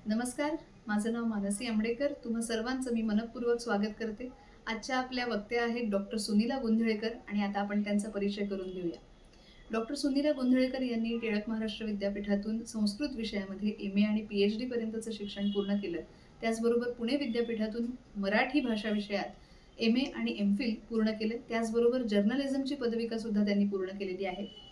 नमस्कार, माझं नाव मानसी आंबडेकर. तुम्हा सर्वांचं मी मनःपूर्वक स्वागत करते. आजच्या आपल्या वक्त्या आहेत डॉक्टर सुनीला गोंधळेकर आणि आता आपण त्यांचा परिचय करून घेऊया. डॉक्टर सुनीला गोंधळेकर यांनी टिळक महाराष्ट्र विद्यापीठातून संस्कृत विषयामध्ये एम ए आणि पी-एच-डी पर्यंतचं शिक्षण पूर्ण केलं. त्याचबरोबर पुणे विद्यापीठातून मराठी भाषा विषयात एम ए आणि एम-फिल पूर्ण केलं. त्याचबरोबर जर्नलिझमची पदविका सुद्धा त्यांनी पूर्ण केलेली आहे.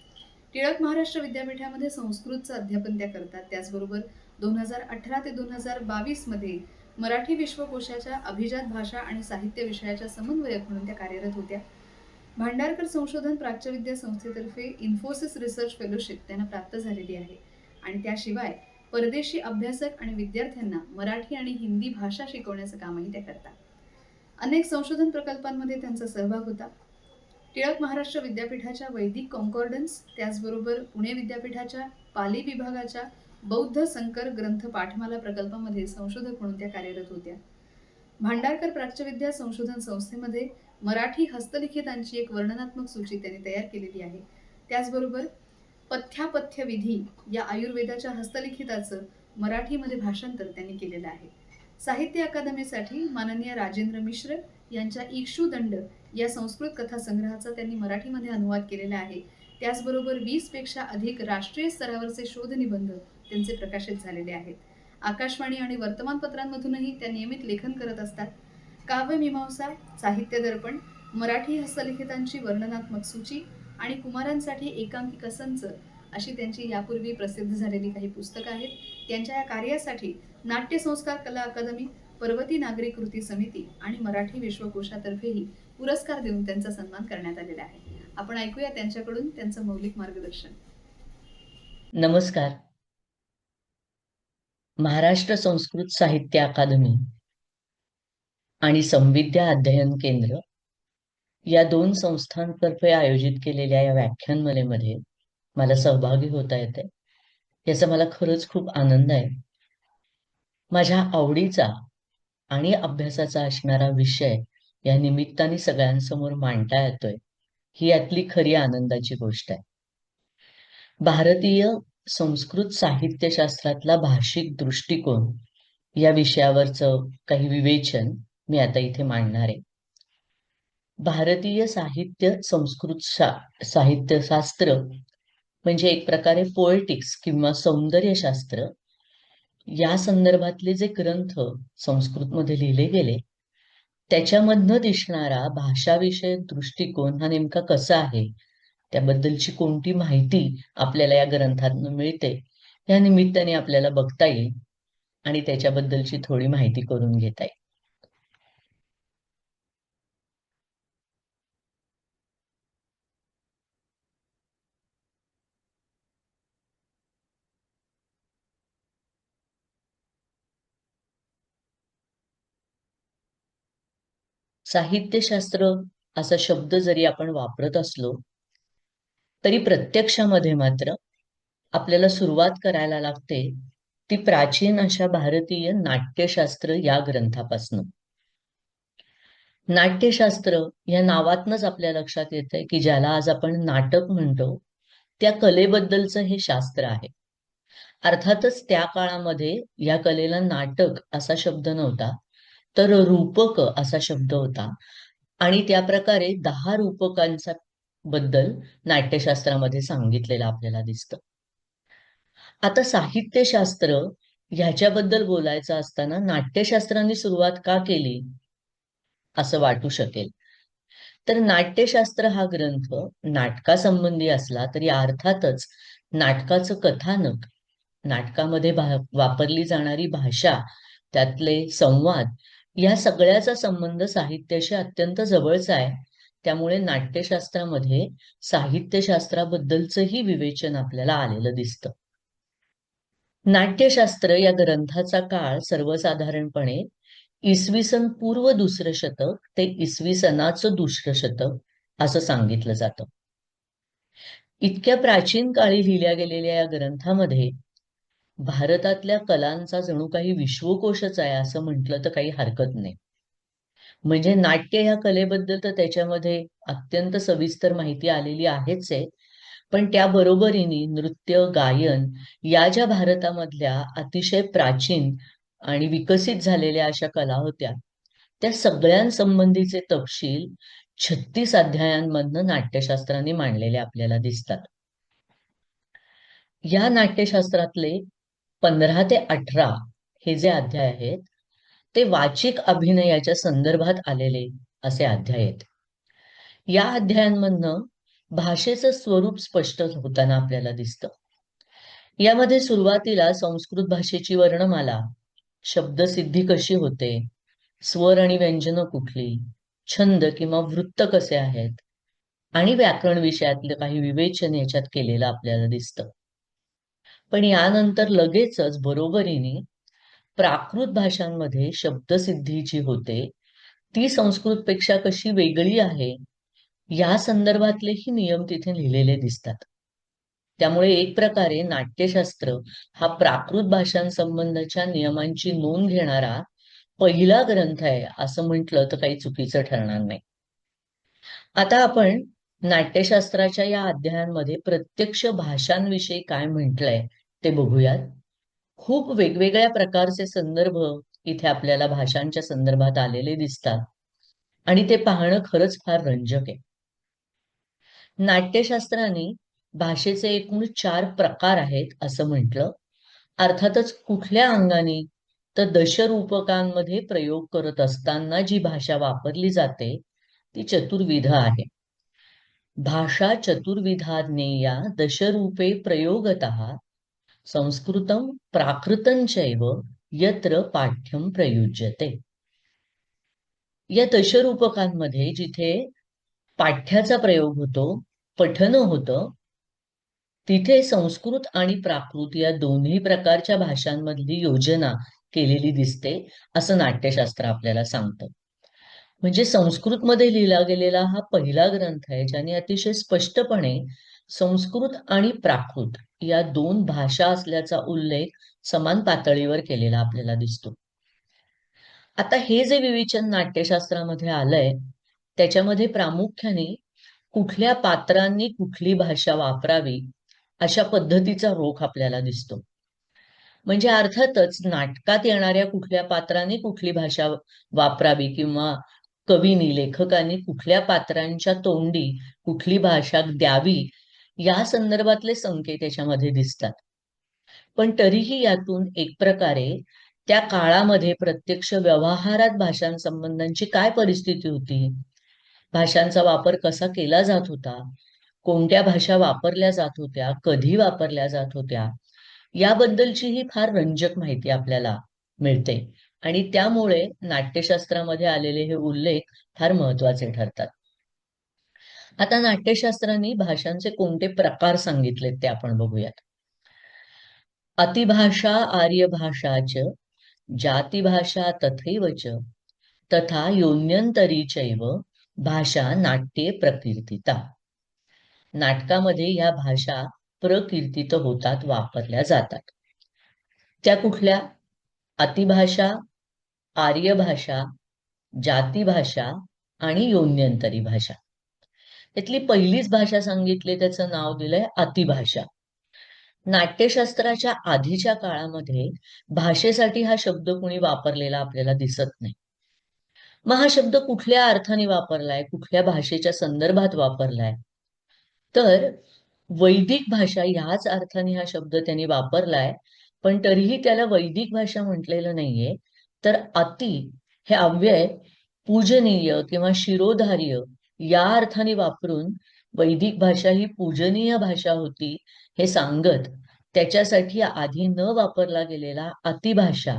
टिळक महाराष्ट्र विद्यापीठामध्ये संस्कृतचं अध्यापन त्या करतात. त्याचबरोबर 2018 ते 2022 मध्ये मराठी विश्वकोशाच्या अभिजात भाषा आणि साहित्य विषयाच्या समन्वयक म्हणून त्या कार्यरत होत्या. भांडारकर संशोधन प्राच्यविद्या संस्थेतर्फे इन्फोसिस रिसर्च फेलोशिप त्यांना प्राप्त झालेली आहे आणि त्याशिवाय परदेशी अभ्यासक आणि विद्यार्थ्यांना मराठी आणि हिंदी भाषा शिकवण्याचं कामही त्या करतात. अनेक संशोधन प्रकल्पांमध्ये त्यांचा सहभाग होता. टिळक महाराष्ट्र विद्यापीठाच्या वैदिक कॉन्कॉर्डन्स, त्याचबरोबर पुणे विद्यापीठाच्या पाली विभागाच्या बौद्ध संकर ग्रंथ पाठमाला प्रकल्पामध्ये संशोधक म्हणून त्या कार्यरत होत्या. भांडारकर प्राच्यविद्या संशोधन संस्थेमध्ये मराठी हस्तलिखितांची एक वर्णनात्मक सूची त्यांनी तयार केलेली आहे. त्याचबरोबर पथ्यापथ्य विधी या आयुर्वेदाच्या हस्तलिखिताचं मराठीमध्ये भाषांतर त्यांनी केलेलं आहे. साहित्य अकादमीसाठी माननीय राजेंद्र मिश्र यांच्या इक्षुदंड या संस्कृत कथा संग्रहाचा त्यांनी मराठीमध्ये अनुवाद केलेला आहे. त्याचबरोबर 20 पेक्षा अधिक राष्ट्रीय स्तरावरचे शोध निबंध त्यांचे प्रकाशित झालेले आहेत. आकाशवाणी आणि वर्तमानपत्रांमधूनही त्या नियमित लेखन करत असतात. काव्यमीमांसा, साहित्य दर्पण, मराठी हस्तलिखितांची वर्णनात्मक सूची आणि कुमारांसाठी एकांकिका संच अशी त्यांची यापूर्वी प्रसिद्ध झालेली काही पुस्तकं आहेत. त्यांच्या या कार्यासाठी नाट्य संस्कार कला अकादमी, पर्वती नागरी कृती समिती आणि मराठी विश्वकोशातर्फेही पुरस्कार देऊन त्यांचा सन्मान करण्यात आलेला आहे. आपण ऐकूया त्यांच्याकडून त्यांचं मौलिक मार्गदर्शन. नमस्कार. महाराष्ट्र संस्कृत साहित्य अकादमी आणि संविद्या अध्ययन केंद्र या दोन संस्थांतर्फे आयोजित केलेल्या या व्याख्यानमालेमध्ये मला सहभागी होता येते. याचा मला खरंच खूप आनंद आहे. माझ्या आवडीचा आणि अभ्यासाचा असणारा विषय या निमित्ताने सगळ्यांसमोर मांडता येतोय, ही यातली खरी आनंदाची गोष्ट आहे. भारतीय संस्कृत साहित्यशास्त्रातला भाषिक दृष्टिकोन या विषयावरचं काही विवेचन मी आता इथे मांडणार आहे. भारतीय संस्कृत साहित्यशास्त्र म्हणजे एक प्रकारे पोएटिक्स किंवा सौंदर्यशास्त्र या संदर्भातले जे ग्रंथ संस्कृतमध्ये लिहिले गेले त्याच्यामधनं दिसणारा भाषाविषयक दृष्टिकोन हा नेमका कसा आहे, त्याबद्दलची कोणती माहिती आपल्याला या ग्रंथातून मिळते, या निमित्ताने आपल्याला बघता येईल आणि त्याच्याबद्दलची थोडी माहिती करून घेता येईल. साहित्यशास्त्र असा शब्द जरी आपण वापरत असलो तरी प्रत्यक्षामध्ये मात्र आपल्याला सुरुवात करायला लागते ती प्राचीन अशा भारतीय नाट्यशास्त्र या ग्रंथापासून. नाट्यशास्त्र या नावातनच आपल्या लक्षात येतंय की ज्याला आज आपण नाटक म्हणतो, त्या कलेबद्दलचं हे शास्त्र आहे. अर्थातच त्या काळामध्ये या कलेला नाटक असा शब्द नव्हता, तर रूपक असा शब्द होता आणि त्या प्रकारे 10 रूपकांचा बद्दल नाट्यशास्त्रामध्ये सांगितलेलं आपल्याला दिसतं. आता साहित्यशास्त्र ह्याच्याबद्दल बोलायचं असताना नाट्यशास्त्राने सुरुवात का केली असं वाटू शकेल. तर नाट्यशास्त्र हा ग्रंथ नाटकासंबंधी असला तरी अर्थातच नाटकाचं कथानक, नाटकामध्ये वापरली जाणारी भाषा, त्यातले संवाद या सगळ्याचा संबंध साहित्याशी अत्यंत जवळचा आहे. त्यामुळे नाट्यशास्त्रामध्ये साहित्यशास्त्राबद्दलचंही विवेचन आपल्याला आलेलं दिसतं. नाट्यशास्त्र या ग्रंथाचा काळ सर्वसाधारणपणे इसवी सन पूर्व 2रं शतक ते इसवी सनाचं 2रं शतक असं सांगितलं जातं. इतक्या प्राचीन काळी लिहिल्या गेलेल्या या ग्रंथामध्ये भारतातल्या कलांचा जणू काही विश्वकोशच आहे असं म्हटलं तर काही हरकत नाही. म्हणजे नाट्य ह्या कलेबद्दल तर त्याच्यामध्ये अत्यंत सविस्तर माहिती आलेली आहेच आहे, पण त्या बरोबरीने नृत्य, गायन या ज्या भारतामधल्या अतिशय प्राचीन आणि विकसित झालेल्या अशा कला होत्या, त्या सगळ्यांसंबंधीचे तपशील 36 अध्यायांमधनं नाट्यशास्त्राने मांडलेले आपल्याला दिसतात. या नाट्यशास्त्रातले 15 ते 18 हे जे अध्याय आहेत ते वाचिक अभिनयाच्या संदर्भात आलेले असे अध्याय आहेत. या अध्यायांमधनं भाषेचं स्वरूप स्पष्ट होताना आपल्याला दिसतं. यामध्ये सुरुवातीला संस्कृत भाषेची वर्णमाला, शब्दसिद्धी कशी होते, स्वर आणि व्यंजनं कुठली, छंद किंवा वृत्त कसे आहेत आणि व्याकरण विषयातलं काही विवेचन याच्यात केलेलं आपल्याला दिसतं. पण यानंतर लगेचच बरोबरीने प्राकृत भाषांमध्ये शब्दसिद्धी जी होते ती संस्कृतपेक्षा कशी वेगळी आहे या संदर्भातलेही नियम तिथे लिहिलेले दिसतात. त्यामुळे एक प्रकारे नाट्यशास्त्र हा प्राकृत भाषांसंबंधाच्या नियमांची नोंद घेणारा पहिला ग्रंथ आहे असं म्हटलं तर काही चुकीचं ठरणार नाही. आता आपण नाट्यशास्त्राच्या या अध्यायांमध्ये प्रत्यक्ष भाषांविषयी काय म्हटलंय ते बघूयात. खूप वेगवेगळ्या प्रकारचे संदर्भ इथे आपल्याला भाषांच्या संदर्भात आलेले दिसतात आणि ते पाहणं खरंच फार रंजक आहे. नाट्यशास्त्राने भाषेचे एकूण 4 प्रकार आहेत असं म्हटलं. अर्थातच कुठल्या अंगाने तर दशरूपकांमध्ये प्रयोग करत असताना जी भाषा वापरली जाते ती चतुर्विध आहे. भाषा चतुर्विधा ज्ञेया दशरूपे प्रयोगतः संस्कृतं प्राकृतं चैव यत्र पाठ्यम प्रयुज्यते. या दशरूपकांमध्ये जिथे पाठ्याचा प्रयोग होतो, पठन होतं, तिथे संस्कृत आणि प्राकृत या दोन्ही प्रकारच्या भाषांमधली योजना केलेली दिसते असं नाट्यशास्त्र आपल्याला सांगतं. म्हणजे संस्कृतमध्ये लिहिला गेलेला हा पहिला ग्रंथ आहे ज्याने अतिशय स्पष्टपणे संस्कृत आणि प्राकृत या 2 भाषा असल्याचा उल्लेख समान पातळीवर केलेला आपल्याला दिसतो. आता हे जे विवेचन नाट्यशास्त्रामध्ये आलंय त्याच्यामध्ये प्रामुख्याने कुठल्या पात्रांनी कुठली भाषा वापरावी अशा पद्धतीचा रोख आपल्याला दिसतो. म्हणजे अर्थातच नाटकात येणाऱ्या कुठल्या पात्राने कुठली भाषा वापरावी किंवा कवीनी लेखकांनी कुठल्या पात्रांच्या तोंडी कुठली भाषा द्यावी या संदर्भातले संकेत त्याच्यामध्ये दिसतात. पण तरीही यातून एक प्रकारे त्या काळामध्ये प्रत्यक्ष व्यवहारात भाषांसंबंधांची काय परिस्थिती होती, भाषांचा वापर कसा केला जात होता, कोणत्या भाषा वापरल्या जात होत्या, कधी वापरल्या जात होत्या, याबद्दलची ही फार रंजक माहिती आपल्याला मिळते आणि त्यामुळे नाट्यशास्त्रामध्ये आलेले हे उल्लेख फार महत्वाचे ठरतात. आता नाट्यशास्त्राने भाषांचे कोणते प्रकार सांगितलेत ते आपण बघूयात. अतिभाषा आर्यभाषा च जातिभाषा तथैव च तथा योन्यंतरी चैव भाषा नाट्ये प्रकीर्तिता. नाटकामध्ये या भाषा प्रकीर्तित होतात, वापरल्या जातात. त्या कुठल्या? अतिभाषा, आर्यभाषा, जातिभाषा आणि योन्यंतरी भाषा. त्यातली पहिलीच भाषा सांगितली त्याचं नाव दिलंय अतिभाषा. नाट्यशास्त्राच्या आधीच्या काळामध्ये भाषेसाठी हा शब्द कोणी वापरलेला आपल्याला दिसत नाही. मग हा शब्द कुठल्या अर्थाने वापरलाय, कुठल्या भाषेच्या संदर्भात वापरलाय, तर वैदिक भाषा ह्याच अर्थाने हा शब्द त्यांनी वापरलाय. पण तरीही त्याला वैदिक भाषा म्हटलेलं नाहीये, तर अति हे अव्यय पूजनीय किंवा शिरोधार्य या अर्थाने वापरून वैदिक भाषा ही पूजनीय भाषा होती हे सांगत त्याच्यासाठी आधी न वापरला गेलेला अतिभाषा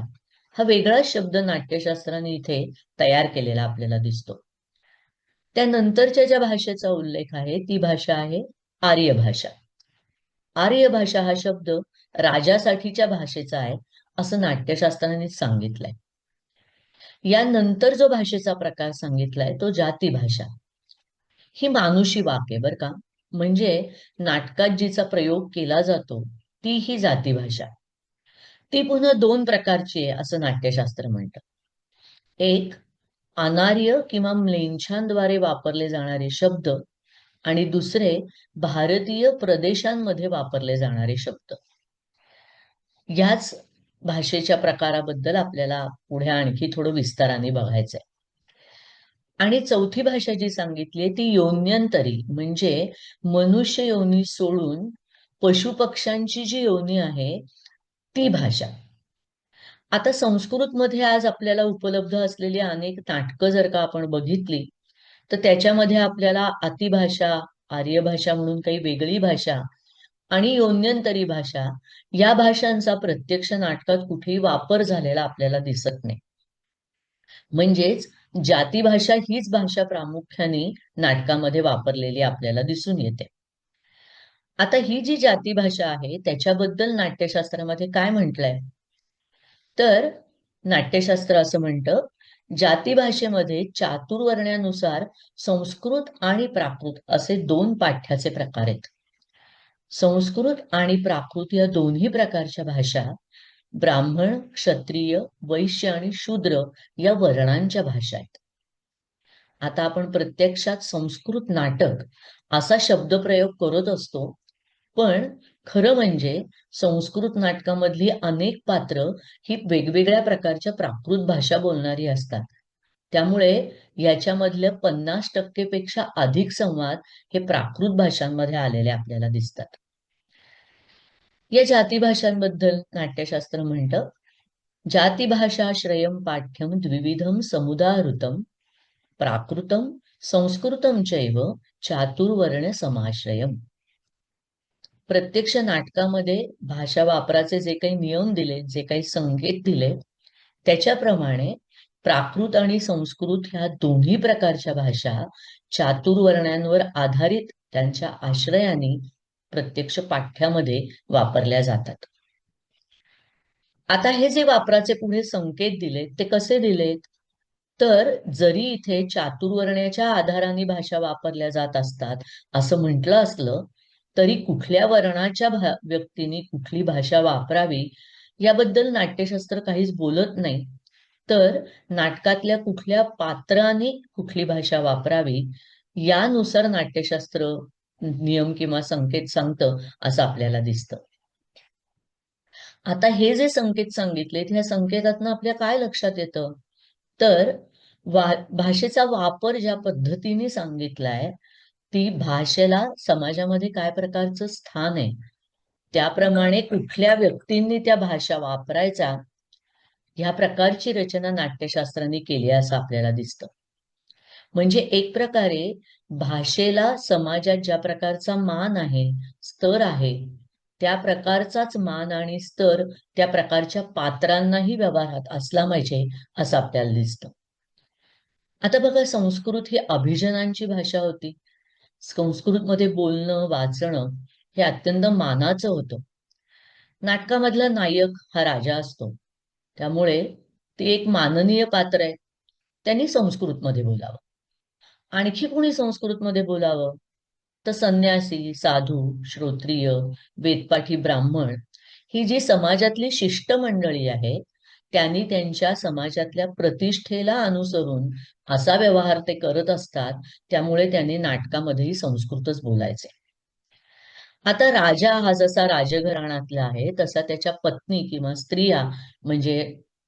हा वेगळा शब्द नाट्यशास्त्राने इथे तयार केलेला आपल्याला दिसतो. त्यानंतरच्या ज्या भाषेचा उल्लेख आहे ती भाषा आहे आर्य भाषा. आर्य भाषा हा शब्द राजासाठीच्या भाषेचा आहे असं नाट्यशास्त्राने सांगितलंय. यानंतर जो भाषेचा प्रकार सांगितलाय तो जाती भाषा. ही मानुषी वाक्य बर का, म्हणजे नाटकात जिचा प्रयोग केला जातो ती ही जाती भाषा. ती पुन्हा 2 प्रकारची आहे असं नाट्यशास्त्र म्हणतं. एक अनार्य किंवा म्लेच्छांद्वारे वापरले जाणारे शब्द आणि दुसरे भारतीय प्रदेशांमध्ये वापरले जाणारे शब्द. याच भाषेच्या प्रकाराबद्दल आपल्याला पुढे आणखी थोडं विस्ताराने बघायचंय. आणि चौथी भाषा जी सांगितली ती योन्यंतरी, म्हणजे मनुष्य योनी सोडून पशुपक्ष्यांची जी योनी आहे ती भाषा. आता संस्कृतमध्ये आज आपल्याला उपलब्ध असलेली अनेक नाटकं जर का आपण बघितली तर त्याच्यामध्ये आपल्याला अतिभाषा, आर्यभाषा म्हणून काही वेगळी भाषा आणि योन्यंतरी भाषा या भाषांचा प्रत्यक्ष नाटकात कुठेही वापर झालेला आपल्याला दिसत नाही. म्हणजेच जातीभाषा हीच भाषा प्रामुख्याने नाटकामध्ये वापरलेली आपल्याला दिसून येते. आता ही जी जातीभाषा आहे त्याच्याबद्दल नाट्यशास्त्रामध्ये काय म्हटलंय, तर नाट्यशास्त्र असं म्हणतं, जातीभाषेमध्ये चातुर्वर्ण्यानुसार संस्कृत आणि प्राकृत असे दोन पाठ्याचे प्रकार आहेत. संस्कृत आणि प्राकृत या दोन्ही प्रकारच्या भाषा ब्राह्मण, क्षत्रिय, वैश्य आणि शूद्र या वर्णांच्या भाषा आहेत. आता आपण प्रत्यक्षात संस्कृत नाटक असा शब्दप्रयोग करत असतो, पण खरं म्हणजे संस्कृत नाटकामधली अनेक पात्र ही वेगवेगळ्या प्रकारच्या प्राकृत भाषा बोलणारी असतात. त्यामुळे याच्यामधल्या 50% पेक्षा अधिक संवाद हे प्राकृत भाषांमध्ये आलेले आपल्याला दिसतात. या जातीभाषांबद्दल नाट्यशास्त्र म्हणतं, जातीभाषाश्रयं पाठ्यम द्विविधम समुदाहृतम प्राकृतम संस्कृतम चैव चातुर्वर्ण समाश्रयम. प्रत्यक्ष नाटकामध्ये भाषा वापराचे जे काही नियम दिले, जे काही संकेत दिले, त्याच्याप्रमाणे प्राकृत आणि संस्कृत ह्या दोन्ही प्रकारच्या भाषा चातुर्वर्ण्यांवर आधारित त्यांच्या आश्रयाने प्रत्यक्ष पाठ्यामध्ये वापरल्या जातात. आता हे जे वापराचे पुढे संकेत दिलेत ते कसे दिलेत, तर जरी इथे चातुर्वर्ण्याच्या आधाराने भाषा वापरल्या जात असतात असं म्हटलं असलं तरी कुठल्या वर्णाच्या व्यक्तीने कुठली भाषा वापरावी याबद्दल नाट्यशास्त्र काहीच बोलत नाही. तर नाटकातल्या कुठल्या पात्राने कुठली भाषा वापरावी यानुसार नाट्यशास्त्र नियम किंवा संकेत सांगतं असं आपल्याला दिसतं. आता हे जे संकेत सांगितले ह्या संकेतातनं आपल्या काय लक्षात येतं, तर भाषेचा वापर ज्या पद्धतीने सांगितलाय ती भाषेला समाजामध्ये काय प्रकारचं स्थान आहे, त्याप्रमाणे कुठल्या व्यक्तींनी त्या भाषा वापरायचा ह्या प्रकारची रचना नाट्यशास्त्राने केली असं आपल्याला दिसतं. म्हणजे एक प्रकारे भाषेला समाजात ज्या प्रकारचा मान आहे, स्तर आहे, त्या प्रकारचाच मान आणि स्तर त्या प्रकारच्या पात्रांनाही व्यवहारात असला पाहिजे असं आपल्याला दिसतं. आता बघा, संस्कृत ही अभिजनांची भाषा होती. संस्कृतमध्ये बोलणं, वाचणं हे अत्यंत मानाचं होतं. नाटकामधला नायक हा राजा असतो, त्यामुळे ते एक माननीय पात्र आहे. त्यांनी संस्कृतमध्ये बोलावं. आणखी कोणी संस्कृतमध्ये बोलावं, तर संन्यासी, साधू, श्रोत्रिय, वेदपाठी ब्राह्मण ही जी समाजातली शिष्टमंडळी आहे त्यांनी त्यांच्या समाजातल्या प्रतिष्ठेला अनुसरून असा व्यवहार ते करत असतात, त्यामुळे त्यांनी नाटकामध्येही संस्कृतच बोलायचे. आता राजा हा जसा राजघराण्यातला आहे तसा त्याच्या पत्नी किंवा स्त्रिया म्हणजे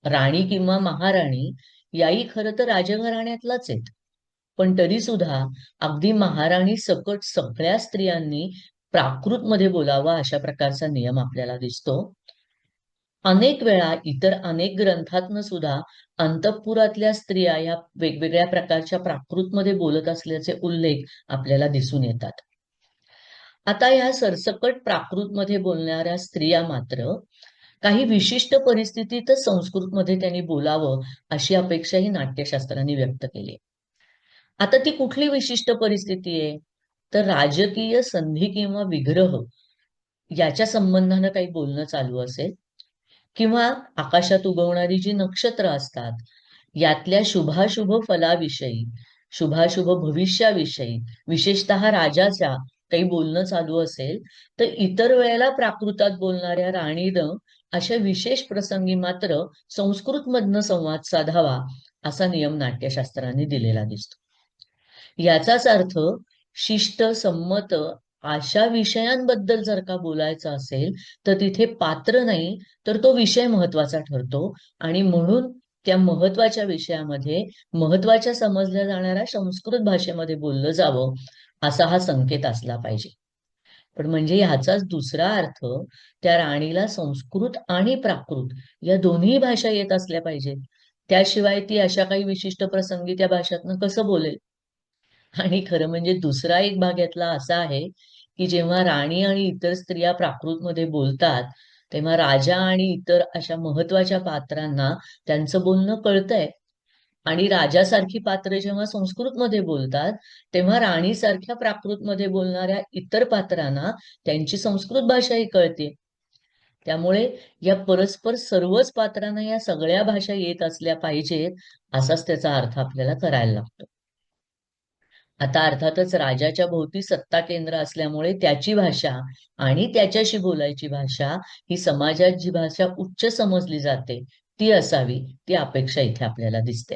राणी किंवा महाराणी याही खरं तर राजघराण्यातलाच आहेत. पण तरी सुद्धा अगदी महाराणी सकट सगळ्या स्त्रियांनी प्राकृतमध्ये बोलावा अशा प्रकारचा नियम आपल्याला दिसतो. अनेक वेळा इतर अनेक ग्रंथातनं सुद्धा अंतःपुरातल्या स्त्रिया या वेगवेगळ्या प्रकारच्या प्राकृतमध्ये बोलत असल्याचे उल्लेख आपल्याला दिसून येतात. आता या सरसकट प्राकृतमध्ये बोलणाऱ्या स्त्रिया मात्र काही विशिष्ट परिस्थितीतच संस्कृतमध्ये त्यांनी बोलावं अशी अपेक्षाही नाट्यशास्त्रांनी व्यक्त केली. आता ती कुठली विशिष्ट परिस्थिती आहे, तर राजकीय संधी किंवा विग्रह याच्या संबंधानं काही बोलणं चालू असेल किंवा आकाशात उगवणारी जी नक्षत्र असतात यातल्या शुभाशुभ फलाविषयी, शुभाशुभ भविष्याविषयी, विशेषतः राजाच्या काही बोलणं चालू असेल, तर इतर वेळेला प्राकृतात बोलणाऱ्या राणीनं अशा विशेष प्रसंगी मात्र संस्कृतमधनं संवाद साधावा असा नियम नाट्यशास्त्राने दिलेला दिसतो. याचाच अर्थ शिष्ट, संमत अशा विषयांबद्दल जर का बोलायचं असेल तर तिथे पात्र नाही तर तो विषय महत्वाचा ठरतो. आणि म्हणून त्या महत्वाच्या विषयामध्ये महत्वाच्या समजल्या जाणाऱ्या संस्कृत भाषेमध्ये बोललं जावं असा हा संकेत असला पाहिजे. पण म्हणजे ह्याचाच दुसरा अर्थ, त्या राणीला संस्कृत आणि प्राकृत या दोन्ही भाषा येत असल्या पाहिजेत. त्याशिवाय ती अशा काही विशिष्ट प्रसंगी त्या भाषातनं कसं बोलेल? आणि खरं म्हणजे दुसरा एक भाग यातला असा आहे की जेव्हा राणी आणि इतर स्त्रिया प्राकृतमध्ये बोलतात तेव्हा राजा आणि इतर अशा महत्वाच्या पात्रांना त्यांचं बोलणं कळतंय. आणि राजासारखी पात्र जेव्हा संस्कृतमध्ये बोलतात तेव्हा राणीसारख्या प्राकृतमध्ये बोलणाऱ्या इतर पात्रांना त्यांची संस्कृत भाषाही कळते. त्यामुळे या परस्पर सर्वच पात्रांना या सगळ्या भाषा येत असल्या पाहिजेत असाच त्याचा अर्थ आपल्याला करायला लागतो. आता अर्थातच राजाच्या भोवती सत्ता केंद्र असल्यामुळे त्याची भाषा आणि त्याच्याशी बोलायची भाषा ही समाजात जी भाषा उच्च समजली जाते ती असावी, ती अपेक्षा इथे आपल्याला दिसते.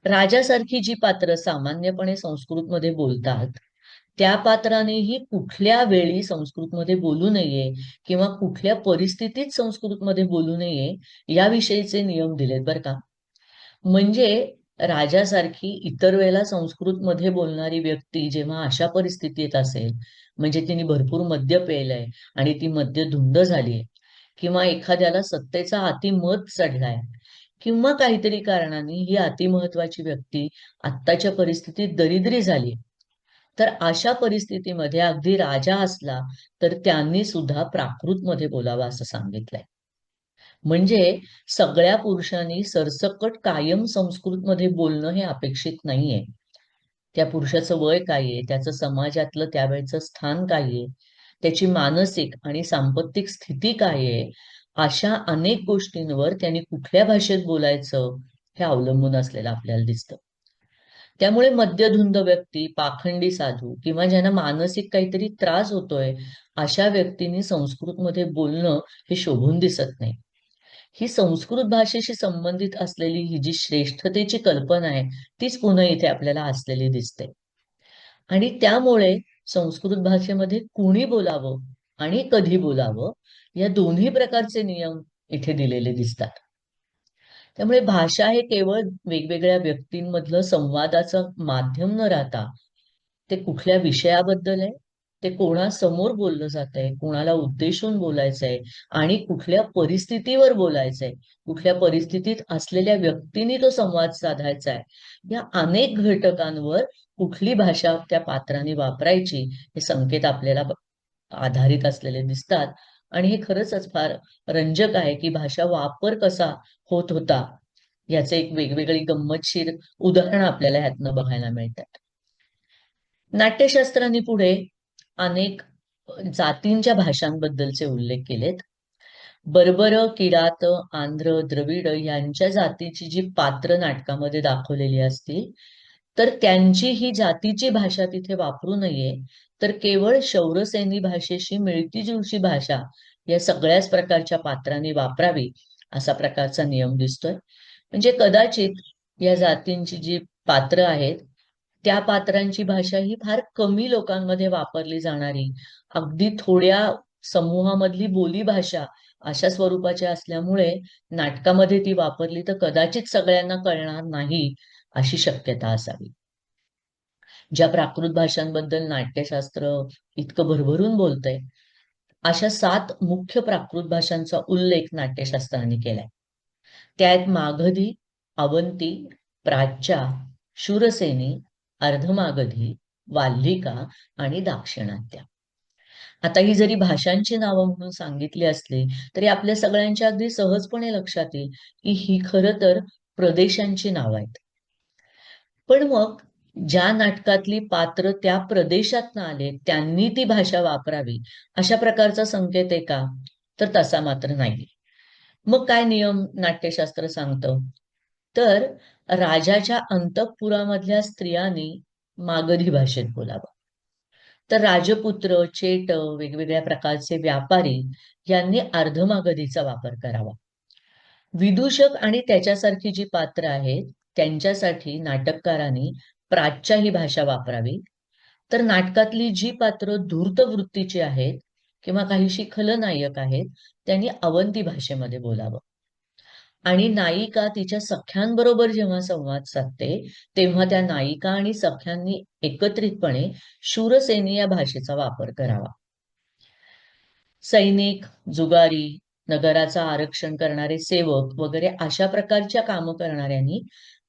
राजासारखी जी पात्र सामान्यपणे संस्कृतमध्ये बोलतात त्या पात्रानेही कुठल्या वेळी संस्कृतमध्ये बोलू नये किंवा कुठल्या परिस्थितीत संस्कृतमध्ये बोलू नये याविषयीचे नियम दिलेत बरं का. म्हणजे राजासारखी इतर वेळेला संस्कृतमध्ये बोलणारी व्यक्ती जेव्हा अशा परिस्थितीत असेल, म्हणजे तिने भरपूर मद्य पेलंय आणि ती मद्य धुंद झालीय, किंवा एखाद्याला सत्तेचा अतिमत चढलाय, किंवा काहीतरी कारणाने ही अतिमहत्वाची व्यक्ती आत्ताच्या परिस्थितीत दरिद्री झाली, तर अशा परिस्थितीमध्ये अगदी राजा असला तर त्यांनी सुद्धा प्राकृतमध्ये बोलावं असं सांगितलंय. म्हणजे सगळ्या पुरुषांनी सरसकट कायम संस्कृतमध्ये बोलणं हे अपेक्षित नाहीये. त्या पुरुषाचं वय काय आहे, त्याचं समाजातलं त्यावेळेचं स्थान काय आहे, त्याची मानसिक आणि सांपत्तिक स्थिती काय आहे, अशा अनेक गोष्टींवर त्यांनी कुठल्या भाषेत बोलायचं हे अवलंबून असलेलं आपल्याला दिसतं. त्यामुळे मद्यधुंद व्यक्ती, पाखंडी साधू किंवा ज्यांना मानसिक काहीतरी त्रास होतोय अशा व्यक्तींनी संस्कृतमध्ये बोलणं हे शोभून दिसत नाही. ही संस्कृत भाषेशी संबंधित असलेली ही जी श्रेष्ठतेची कल्पना आहे तीच पुन्हा इथे आपल्याला असलेली दिसते. आणि त्यामुळे संस्कृत भाषेमध्ये कुणी बोलावं आणि कधी बोलावं या दोन्ही प्रकारचे नियम इथे दिलेले दिसतात. त्यामुळे भाषा हे केवळ वेगवेगळ्या व्यक्तींमधलं संवादाचं माध्यम न राहता ते कुठल्या विषयाबद्दल आहे, ते कोणासमोर बोललं जातंय, कोणाला उद्देशून बोलायचंय आणि कुठल्या परिस्थितीवर बोलायचंय, कुठल्या परिस्थितीत असलेल्या व्यक्तींनी तो संवाद साधायचा आहे, या अनेक घटकांवर कुठली भाषा त्या पात्रांनी वापरायची हे संकेत आपल्याला आधारित असलेले दिसतात. आणि हे खरंच फार रंजक आहे की भाषा वापर कसा होत होता याचे एक वेगवेगळी गंमतशीर उदाहरण आपल्याला ह्यातनं बघायला मिळतात. नाट्यशास्त्रांनी पुढे अनेक जातींच्या भाषांबद्दलचे उल्लेख केलेत. बर्बर, किरात, आंध्र, द्रविड यांच्या जातीची जी पात्र नाटकामध्ये दाखवलेली असतील तर त्यांची ही जातीची भाषा तिथे वापरू नये, तर केवळ शौरसेनी भाषेशी मिळती जुळशी भाषा या सगळ्याच प्रकारच्या पात्रांनी वापरावी असा प्रकारचा नियम दिसतोय. म्हणजे कदाचित या जातींची जी पात्र आहेत त्या पात्रांची भाषा ही फार कमी लोकांमध्ये वापरली जाणारी, अगदी थोड्या समूहामधली बोली भाषा अशा स्वरूपाची असल्यामुळे नाटकामध्ये ती वापरली तर कदाचित सगळ्यांना कळणार नाही अशी शक्यता असावी. ज्या प्राकृत भाषांबद्दल नाट्यशास्त्र इतकं भरभरून बोलतंय अशा 7 मुख्य प्राकृत भाषांचा उल्लेख नाट्यशास्त्राने केलाय. त्यात मागधी, अवंती, प्राच्या, शूरसेनी, अर्धमागधी, वाल्लिका आणि दाक्षिणात्य. आता ही जरी भाषांची नावं म्हणून सांगितली असली तरी आपल्या सगळ्यांच्या अगदी सहजपणे लक्षात येईल की ही खरं तर प्रदेशांची नावं आहेत. पण मग ज्या नाटकातली पात्र त्या प्रदेशातनं आले त्यांनी ती भाषा वापरावी अशा प्रकारचा संकेत आहे का? तर तसा मात्र नाही. मग काय नियम नाट्यशास्त्र सांगतं? तर राजाच्या अंतःपुरामधल्या स्त्रियांनी मागधी भाषेत बोलावं. तर राजपुत्र, चेट, वेगवेगळ्या प्रकारचे व्यापारी यांनी अर्धमागधीचा वापर करावा. विदूषक आणि त्याच्यासारखी जी पात्र आहेत त्यांच्यासाठी नाटककारांनी प्राच्या ही भाषा वापरावी. तर नाटकातली जी पात्र धूर्त वृत्तीची आहेत किंवा काहीशी खलनायक आहेत, त्यांनी अवंती भाषेमध्ये बोलावं. आणि नायिका तिच्या सख्यांबरोबर जेव्हा संवाद साधते, तेव्हा त्या नायिका आणि सख्यांनी एकत्रितपणे शूरसेनी या भाषेचा वापर करावा. सैनिक, जुगारी, नगराचं आरक्षण करणारे सेवक वगैरे अशा प्रकारच्या कामं करणाऱ्यांनी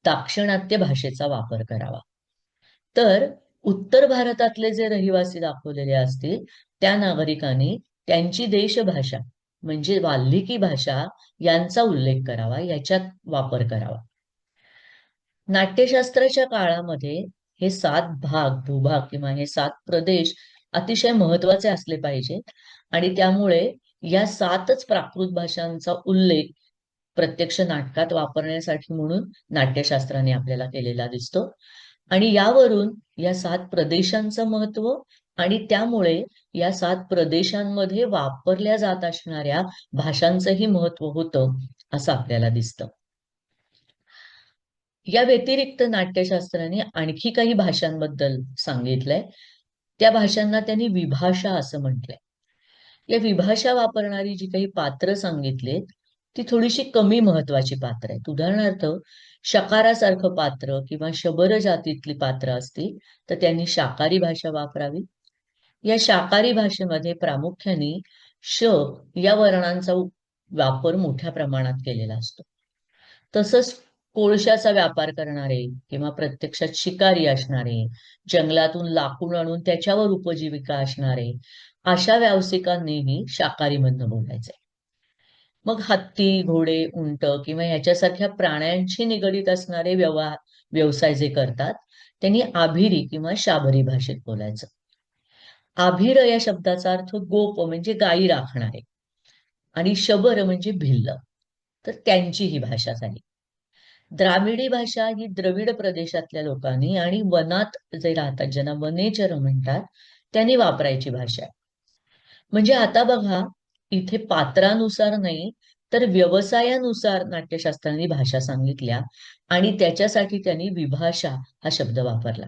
दाक्षिणात्य भाषेचा वापर करावा. तर उत्तर भारतातले जे रहिवासी दाखवलेले असतील, त्या नागरिकांनी त्यांची देशभाषा म्हणजे वाल्मिकी भाषा यांचा उल्लेख करावा, याच्यात वापर करावा. नाट्यशास्त्राच्या काळामध्ये हे 7 भाग, भूभाग किंवा हे 7 प्रदेश अतिशय महत्वाचे असले पाहिजेत आणि त्यामुळे या 7च प्राकृत भाषांचा उल्लेख प्रत्यक्ष नाटकात वापरण्यासाठी म्हणून नाट्यशास्त्राने आपल्याला केलेला दिसतो. आणि यावरून या 7 प्रदेशांचं महत्व आणि त्यामुळे या 7 प्रदेशांमध्ये वापरल्या जात असणाऱ्या भाषांचंही महत्व होतं, असं आपल्याला दिसतं. या व्यतिरिक्त नाट्यशास्त्राने आणखी काही भाषांबद्दल सांगितलंय. त्या भाषांना त्यांनी विभाषा असं म्हटलंय. या विभाषा वापरणारी जी काही पात्र सांगितलीत, ती थोडीशी कमी महत्वाची पात्र आहेत. उदाहरणार्थ, शकारासारखं पात्र किंवा शबर जातीतली पात्र असतील तर त्यांनी शाकाहारी भाषा वापरावी. या शाकाहारी भाषेमध्ये प्रामुख्याने श या वर्णांचा वापर मोठ्या प्रमाणात केलेला असतो. तसंच कोळशाचा व्यापार करणारे किंवा प्रत्यक्षात शिकारी असणारे, जंगलातून लाकूड आणून त्याच्यावर उपजीविका असणारे, अशा व्यावसायिकांनीही शाकाहारी मधनं बोलायचंय. मग हत्ती, घोडे, उंट किंवा ह्याच्यासारख्या प्राण्यांशी निगडीत असणारे व्यवसाय जे करतात, त्यांनी आभिरी किंवा शाबरी भाषेत बोलायचं. आभिर या शब्दाचा अर्थ गोप म्हणजे गायी राखणारे आणि शबर म्हणजे भिल्ल. तर त्यांची ही भाषा झाली. द्राविडी भाषा ही द्रविड प्रदेशातल्या लोकांनी आणि वनात जे राहतात, ज्यांना वनेचर म्हणतात, त्यांनी वापरायची भाषा आहे. म्हणजे आता बघा, इथे पात्रानुसार नाही तर व्यवसायानुसार नाट्यशास्त्रांनी भाषा सांगितल्या आणि त्याच्यासाठी त्यांनी विभाषा हा शब्द वापरला.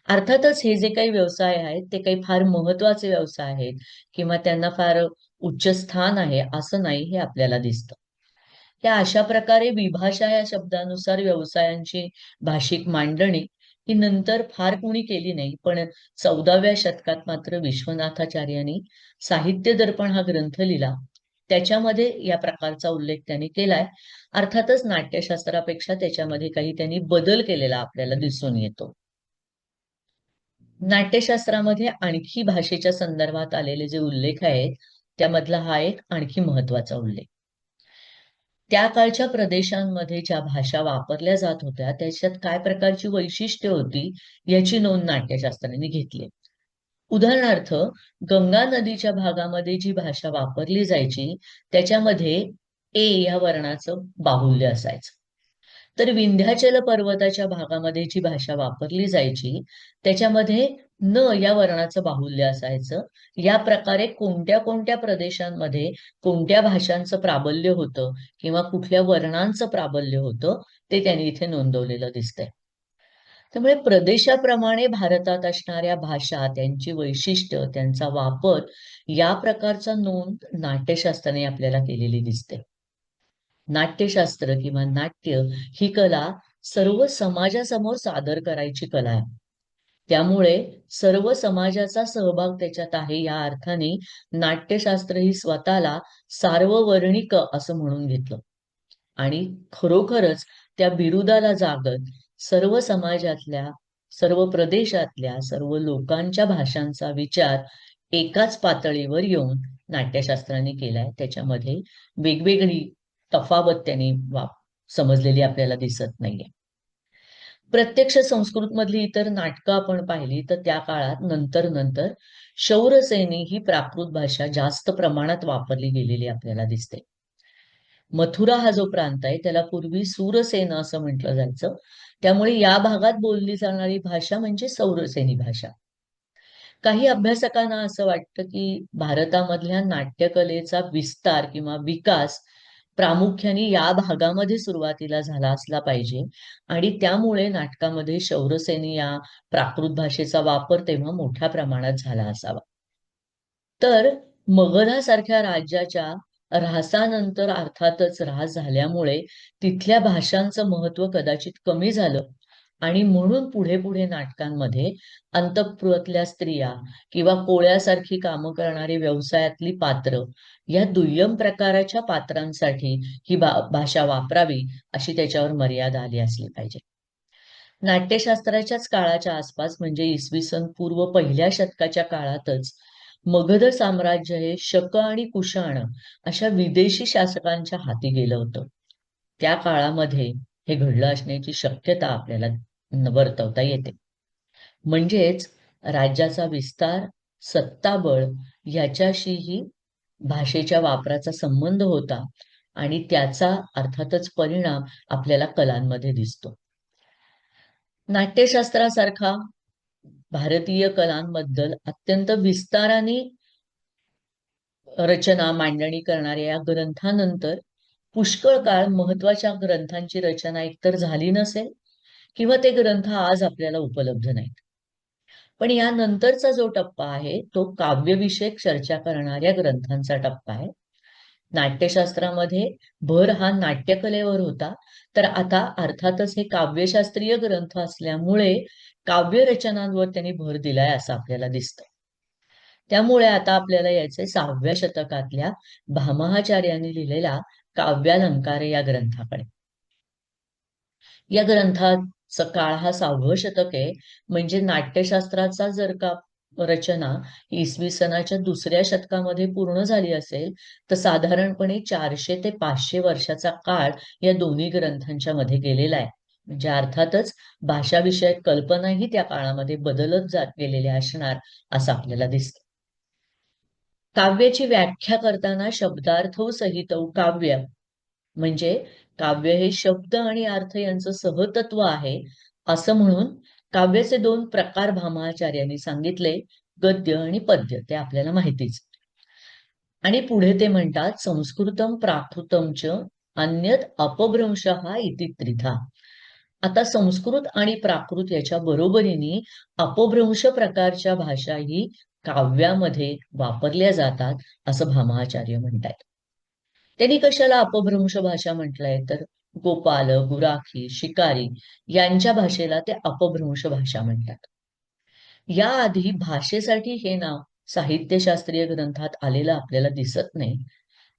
अर्थातच हे जे काही व्यवसाय आहेत ते काही फार महत्वाचे व्यवसाय आहेत किंवा त्यांना फार उच्च स्थान आहे असं नाही, हे आपल्याला दिसतं. या अशा प्रकारे विभाषा या शब्दानुसार व्यवसायांची भाषिक मांडणी ही नंतर फार कोणी केली नाही, पण 14व्या शतकात मात्र विश्वनाथाचार्यांनी साहित्य दर्पण हा ग्रंथ लिहिला. त्याच्यामध्ये या प्रकारचा उल्लेख त्यांनी केलाय. अर्थातच नाट्यशास्त्रापेक्षा त्याच्यामध्ये काही त्यांनी बदल केलेला आपल्याला दिसून येतो. नाट्यशास्त्रामध्ये आणखी भाषेच्या संदर्भात आलेले जे उल्लेख आहेत, त्यामधला हा एक आणखी महत्वाचा उल्लेख. त्या काळच्या प्रदेशांमध्ये ज्या भाषा वापरल्या जात होत्या, त्याच्यात काय प्रकारची वैशिष्ट्ये होती याची नोंद नाट्यशास्त्राने घेतली. उदाहरणार्थ, गंगा नदीच्या भागामध्ये जी भाषा वापरली जायची त्याच्यामध्ये ए या वर्णाचं बाहुल्य असायचं. तर विंध्याचल पर्वताच्या भागामध्ये जी भाषा वापरली जायची त्याच्यामध्ये न या वर्णाचं बाहुल्य असायचं. या प्रकारे कोणत्या कोणत्या प्रदेशांमध्ये कोणत्या भाषांचं प्राबल्य होतं किंवा कुठल्या वर्णांचं प्राबल्य होतं ते त्यांनी इथे नोंदवलेलं दिसतंय. त्यामुळे प्रदेशाप्रमाणे भारतात असणाऱ्या भाषा, त्यांची वैशिष्ट्य, त्यांचा वापर या प्रकारचा नोंद नाट्यशास्त्राने आपल्याला केलेली दिसते. नाट्यशास्त्र किंवा नाट्य ही कला सर्व समाजासमोर सादर करायची कला आहे. त्यामुळे सर्व समाजाचा सहभाग त्याच्यात आहे. या अर्थाने नाट्यशास्त्र ही स्वतःला सार्ववर्णिक असं म्हणून घेतलं आणि खरोखरच त्या बिरुदाला जागत सर्व समाजातल्या, सर्व प्रदेशातल्या, सर्व लोकांच्या भाषांचा विचार एकाच पातळीवर येऊन नाट्यशास्त्राने केलाय. त्याच्यामध्ये वेगवेगळी तफावत त्यांनी समजलेली आपल्याला दिसत नाहीये. प्रत्यक्ष संस्कृत मधली इतर नाटकं आपण पाहिली तर त्या काळात नंतर नंतर शौरसेनी ही प्राकृत भाषा जास्त प्रमाणात वापरली गेलेली आपल्याला दिसते. मथुरा हा जो प्रांत आहे त्याला पूर्वी सूरसेन असं म्हटलं जायचं. त्यामुळे या भागात बोलली जाणारी भाषा म्हणजे सौरसेनी भाषा. काही अभ्यासकांना असं वाटतं की भारतामधल्या नाट्यकलेचा विस्तार किंवा विकास प्रामुख्याने या भागामध्ये सुरुवातीला झाला असला पाहिजे आणि त्यामुळे नाटकामध्ये शौरसेनी या प्राकृत भाषेचा वापर तेव्हा मोठ्या प्रमाणात झाला असावा. तर मगधासारख्या राज्याच्या ऱ्हासानंतर अर्थातच ऱ्हास झाल्यामुळे तिथल्या भाषांचं महत्व कदाचित कमी झालं आणि म्हणून पुढे पुढे नाटकांमध्ये अंतःपुरातल्या स्त्रिया किंवा कोळ्यासारखी कामं करणारी व्यवसायातली पात्र या दुय्यम प्रकाराच्या पात्रांसाठी ही भाषा वापरावी अशी त्याच्यावर मर्यादा आली असली पाहिजे. नाट्यशास्त्राच्याच काळाच्या आसपास म्हणजे इसवी सन पूर्व 1ल्या शतकाच्या काळातच मगध साम्राज्य हे शक आणि कुशाण अशा विदेशी शासकांच्या हाती गेलं होतं. त्या काळामध्ये हे घडलं असण्याची शक्यता आपल्याला वर्तवता येते. म्हणजेच राज्याचा विस्तार, सत्ताबळ याच्याशीही भाषेच्या वापराचा संबंध होता आणि त्याचा अर्थातच परिणाम आपल्याला कलांमध्ये दिसतो. नाट्यशास्त्रासारखा भारतीय कलांबद्दल अत्यंत विस्ताराने रचना मांडणी करणाऱ्या या ग्रंथानंतर पुष्कळ काळ महत्वाच्या ग्रंथांची रचना एकतर झाली नसेल किंवा ते ग्रंथ आज आपल्याला उपलब्ध नाहीत. पण यानंतरचा जो टप्पा आहे तो काव्यविषयक चर्चा करणाऱ्या ग्रंथांचा टप्पा आहे. नाट्यशास्त्रामध्ये भर हा नाट्यकलेवर होता, तर आता अर्थातच हे काव्यशास्त्रीय ग्रंथ असल्यामुळे काव्य रचनांवर त्यांनी भर दिलाय असं आपल्याला दिसतं. त्यामुळे आता आपल्याला यायचंय 6व्या शतकातल्या भामहाचार्यांनी लिहिलेला काव्यालंकार या ग्रंथाकडे. या ग्रंथाचा काळ हा 6वं शतक आहे. म्हणजे नाट्यशास्त्राचा जर का रचना इसवी सनाच्या 2ऱ्या शतकामध्ये पूर्ण झाली असेल तर साधारणपणे 400 ते 500 वर्षाचा काळ या दोन्ही ग्रंथांच्या मध्ये गेलेला आहे. म्हणजे अर्थातच भाषाविषयक कल्पनाही त्या काळामध्ये बदलत जात गेलेल्या असणार असं आपल्याला दिसतं. काव्याची व्याख्या करताना शब्दार्थौ सहितौ काव्य म्हणजे काव्य हे शब्द आणि अर्थ यांचं सहतत्व आहे असं म्हणून काव्याचे 2 प्रकार भामहाचार्यांनी सांगितले, गद्य आणि पद्य. ते आपल्याला माहितीच. आणि पुढे ते म्हणतात संस्कृतम प्राकृतम च अन्यत अपभ्रंशः इति त्रिधा. आता संस्कृत आणि प्राकृत याच्या बरोबरीने अपभ्रंश प्रकारच्या भाषाही काव्यामध्ये वापरल्या जातात असं भामहाचार्य म्हणतात. त्यांनी कशाला अपभ्रंश भाषा म्हटलंय तर गोपाल, गुराखी, शिकारी यांच्या भाषेला ते अपभ्रंश भाषा म्हणतात. याआधी भाषेसाठी हे नाव साहित्यशास्त्रीय ग्रंथात आलेलं आपल्याला दिसत नाही.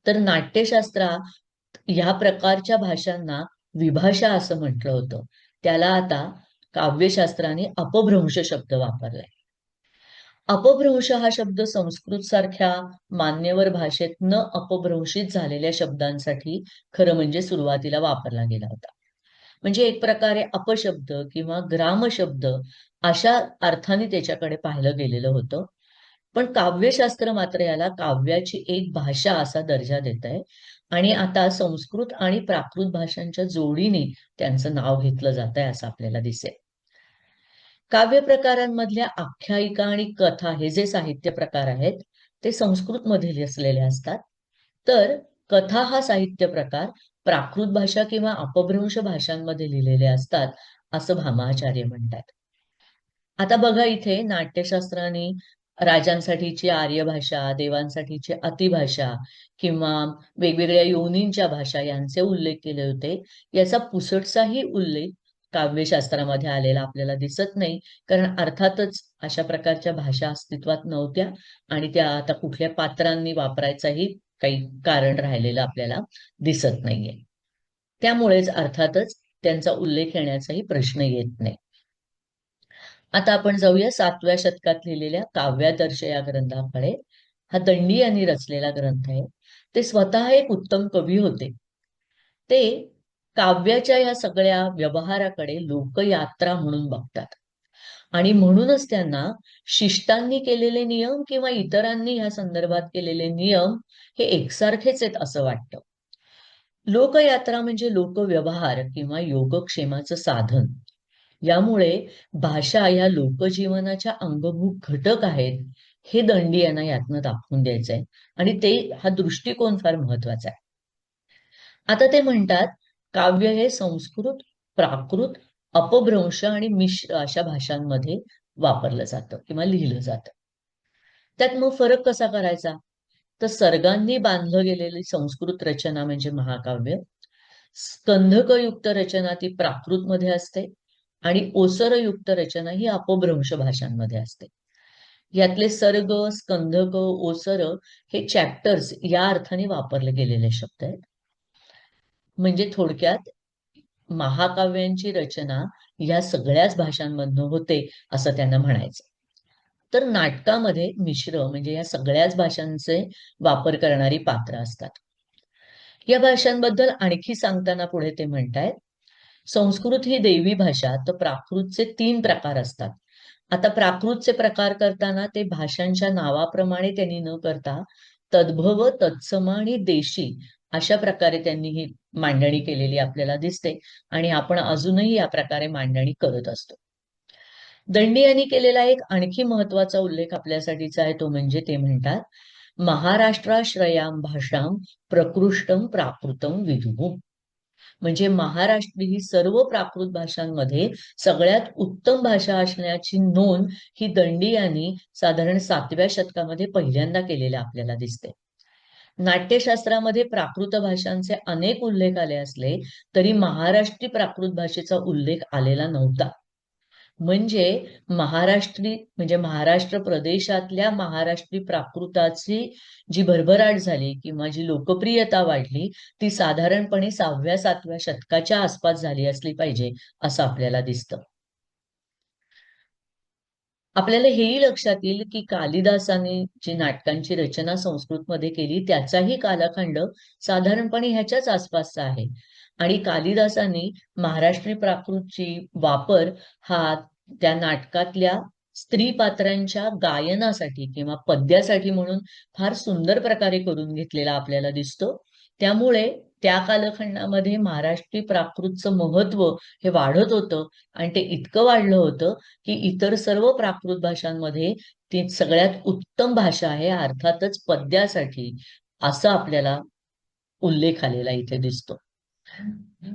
तर नाट्यशास्त्रात ह्या प्रकारच्या भाषांना विभाषा असं म्हटलं होतं. त्याला आता काव्यशास्त्राने अपभ्रंश शब्द वापरलाय. अपभ्रंश हा शब्द संस्कृत सारख्या मान्यवर भाषेत न अपभ्रंशित झालेल्या शब्दांसाठी खरं म्हणजे सुरुवातीला वापरला गेला होता. म्हणजे एक प्रकारे अपशब्द किंवा ग्रामशब्द अशा अर्थाने त्याच्याकडे पाहिलं गेलेलं होतं. पण काव्यशास्त्र मात्र याला काव्याची एक भाषा असा दर्जा देत आहे आणि आता संस्कृत आणि प्राकृत भाषांच्या जोडीने त्यांचं नाव घेतलं जात आहे असं आपल्याला दिसेल. काव्य प्रकारांमधल्या आख्यायिका आणि कथा हे जे साहित्य प्रकार आहेत ते संस्कृतमध्ये असलेले असतात. तर कथा हा साहित्य प्रकार प्राकृत भाषा किंवा अपभ्रंश भाषांमध्ये लिहिलेले असतात असं भामाचार्य म्हणतात. आता बघा इथे नाट्यशास्त्राने राजांसाठीची आर्य भाषा, देवांसाठीची अतिभाषा किंवा वेगवेगळ्या योनींच्या भाषा यांचे उल्लेख केले होते. याचा पुसटसाही उल्लेख काव्यशास्त्रामध्ये आलेला आपल्याला दिसत नाही, कारण अर्थातच अशा प्रकारच्या भाषा अस्तित्वात नव्हत्या आणि त्या आता कुठल्या पात्रांनी वापरायचाही काही कारण राहिलेलं आपल्याला दिसत नाहीये. त्यामुळेच अर्थातच त्यांचा उल्लेख येण्याचाही प्रश्न येत नाही. आता आपण जाऊया 7व्या शतकात लिहिलेल्या काव्यादर्श या ग्रंथाकडे. हा दंडी यांनी रचलेला ग्रंथ आहे. ते स्वतः एक उत्तम कवी होते. ते काव्याच्या या सगळ्या व्यवहाराकडे लोकयात्रा म्हणून बघतात आणि म्हणूनच त्यांना शिष्टांनी केलेले नियम किंवा इतरांनी या संदर्भात केलेले नियम हे एकसारखेच आहेत असं वाटतं. लोकयात्रा म्हणजे लोकव्यवहार किंवा योगक्षेमाचं साधन. यामुळे भाषा या लोकजीवनाच्या अंगभूत घटक आहेत हे दंडी यांना यातनं दाखवून द्यायचंय आणि ते हा दृष्टिकोन फार महत्वाचा आहे. आता ते म्हणतात, काव्य हे संस्कृत, प्राकृत, अपभ्रंश आणि मिश्र अशा भाषांमध्ये वापरलं जातं किंवा लिहिलं जातं. त्यात मग फरक कसा करायचा? तर सर्गांनी बांधलं गेलेली संस्कृत रचना म्हणजे महाकाव्य, स्कंधकयुक्त रचना ती प्राकृतमध्ये असते आणि ओसरयुक्त रचना ही अपभ्रंश भाषांमध्ये असते. यातले सर्ग, स्कंधक, ओसर हे चॅप्टर्स या अर्थाने वापरले गेलेले शब्द आहेत. म्हणजे थोडक्यात महाकाव्यांची रचना या सगळ्याच भाषांमधनं होते असं त्यांना म्हणायचं. तर नाटकामध्ये मिश्र म्हणजे या सगळ्याच भाषांचे वापर करणारी पात्र असतात. या भाषांबद्दल आणखी सांगताना पुढे ते म्हणतायत, संस्कृत ही देवी भाषा, तर प्राकृतचे 3 प्रकार असतात. आता प्राकृतचे प्रकार करताना ते भाषांच्या नावाप्रमाणे त्यांनी न करता तद्भव, तत्सम आणि देशी अशा प्रकारे त्यांनी ही मांडणी केलेली आपल्याला दिसते आणि आपण अजूनही या प्रकारे मांडणी करत असतो. दंडी यांनी केलेला एक आणखी महत्वाचा उल्लेख आपल्यासाठीचा आहे, तो म्हणजे ते म्हणतात, महाराष्ट्राश्रयाम भाषाम प्रकृष्टम प्राकृतम विदुः. म्हणजे महाराष्ट्र ही सर्व प्राकृत भाषांमध्ये सगळ्यात उत्तम भाषा असण्याची नोंद ही दंडी यांनी साधारण 7व्या शतकामध्ये पहिल्यांदा केलेल्या आपल्याला दिसते. नाट्यशास्त्रामध्ये प्राकृत भाषांचे अनेक उल्लेख आले असले तरी महाराष्ट्री प्राकृत भाषेचा उल्लेख आलेला नव्हता. म्हणजे महाराष्ट्री म्हणजे महाराष्ट्र प्रदेशातल्या महाराष्ट्री प्राकृताची जी भरभराट झाली किंवा जी लोकप्रियता वाढली ती साधारणपणे 6व्या-7व्या शतकाच्या आसपास झाली असली पाहिजे असं आपल्याला दिसतं. आपल्याला हेही लक्षात येईल की कालिदासाने जी नाटकांची रचना संस्कृतमध्ये केली त्याचाही कालखंड साधारणपणे ह्याच्याच आसपासचा आहे आणि कालिदासाने महाराष्ट्री प्राकृतची वापर हा त्या नाटकातल्या स्त्री पात्रांच्या गायनासाठी किंवा पद्यासाठी म्हणून फार सुंदर प्रकारे करून घेतलेला आपल्याला दिसतो. त्यामुळे त्या कालखंडामध्ये महाराष्ट्री प्राकृतचं महत्व हे वाढत होतं आणि ते इतकं वाढलं होतं की इतर सर्व प्राकृत भाषांमध्ये ती सगळ्यात उत्तम भाषा आहे, अर्थातच पद्यासाठी, असा आपल्याला उल्लेख आलेला इथे दिसतो.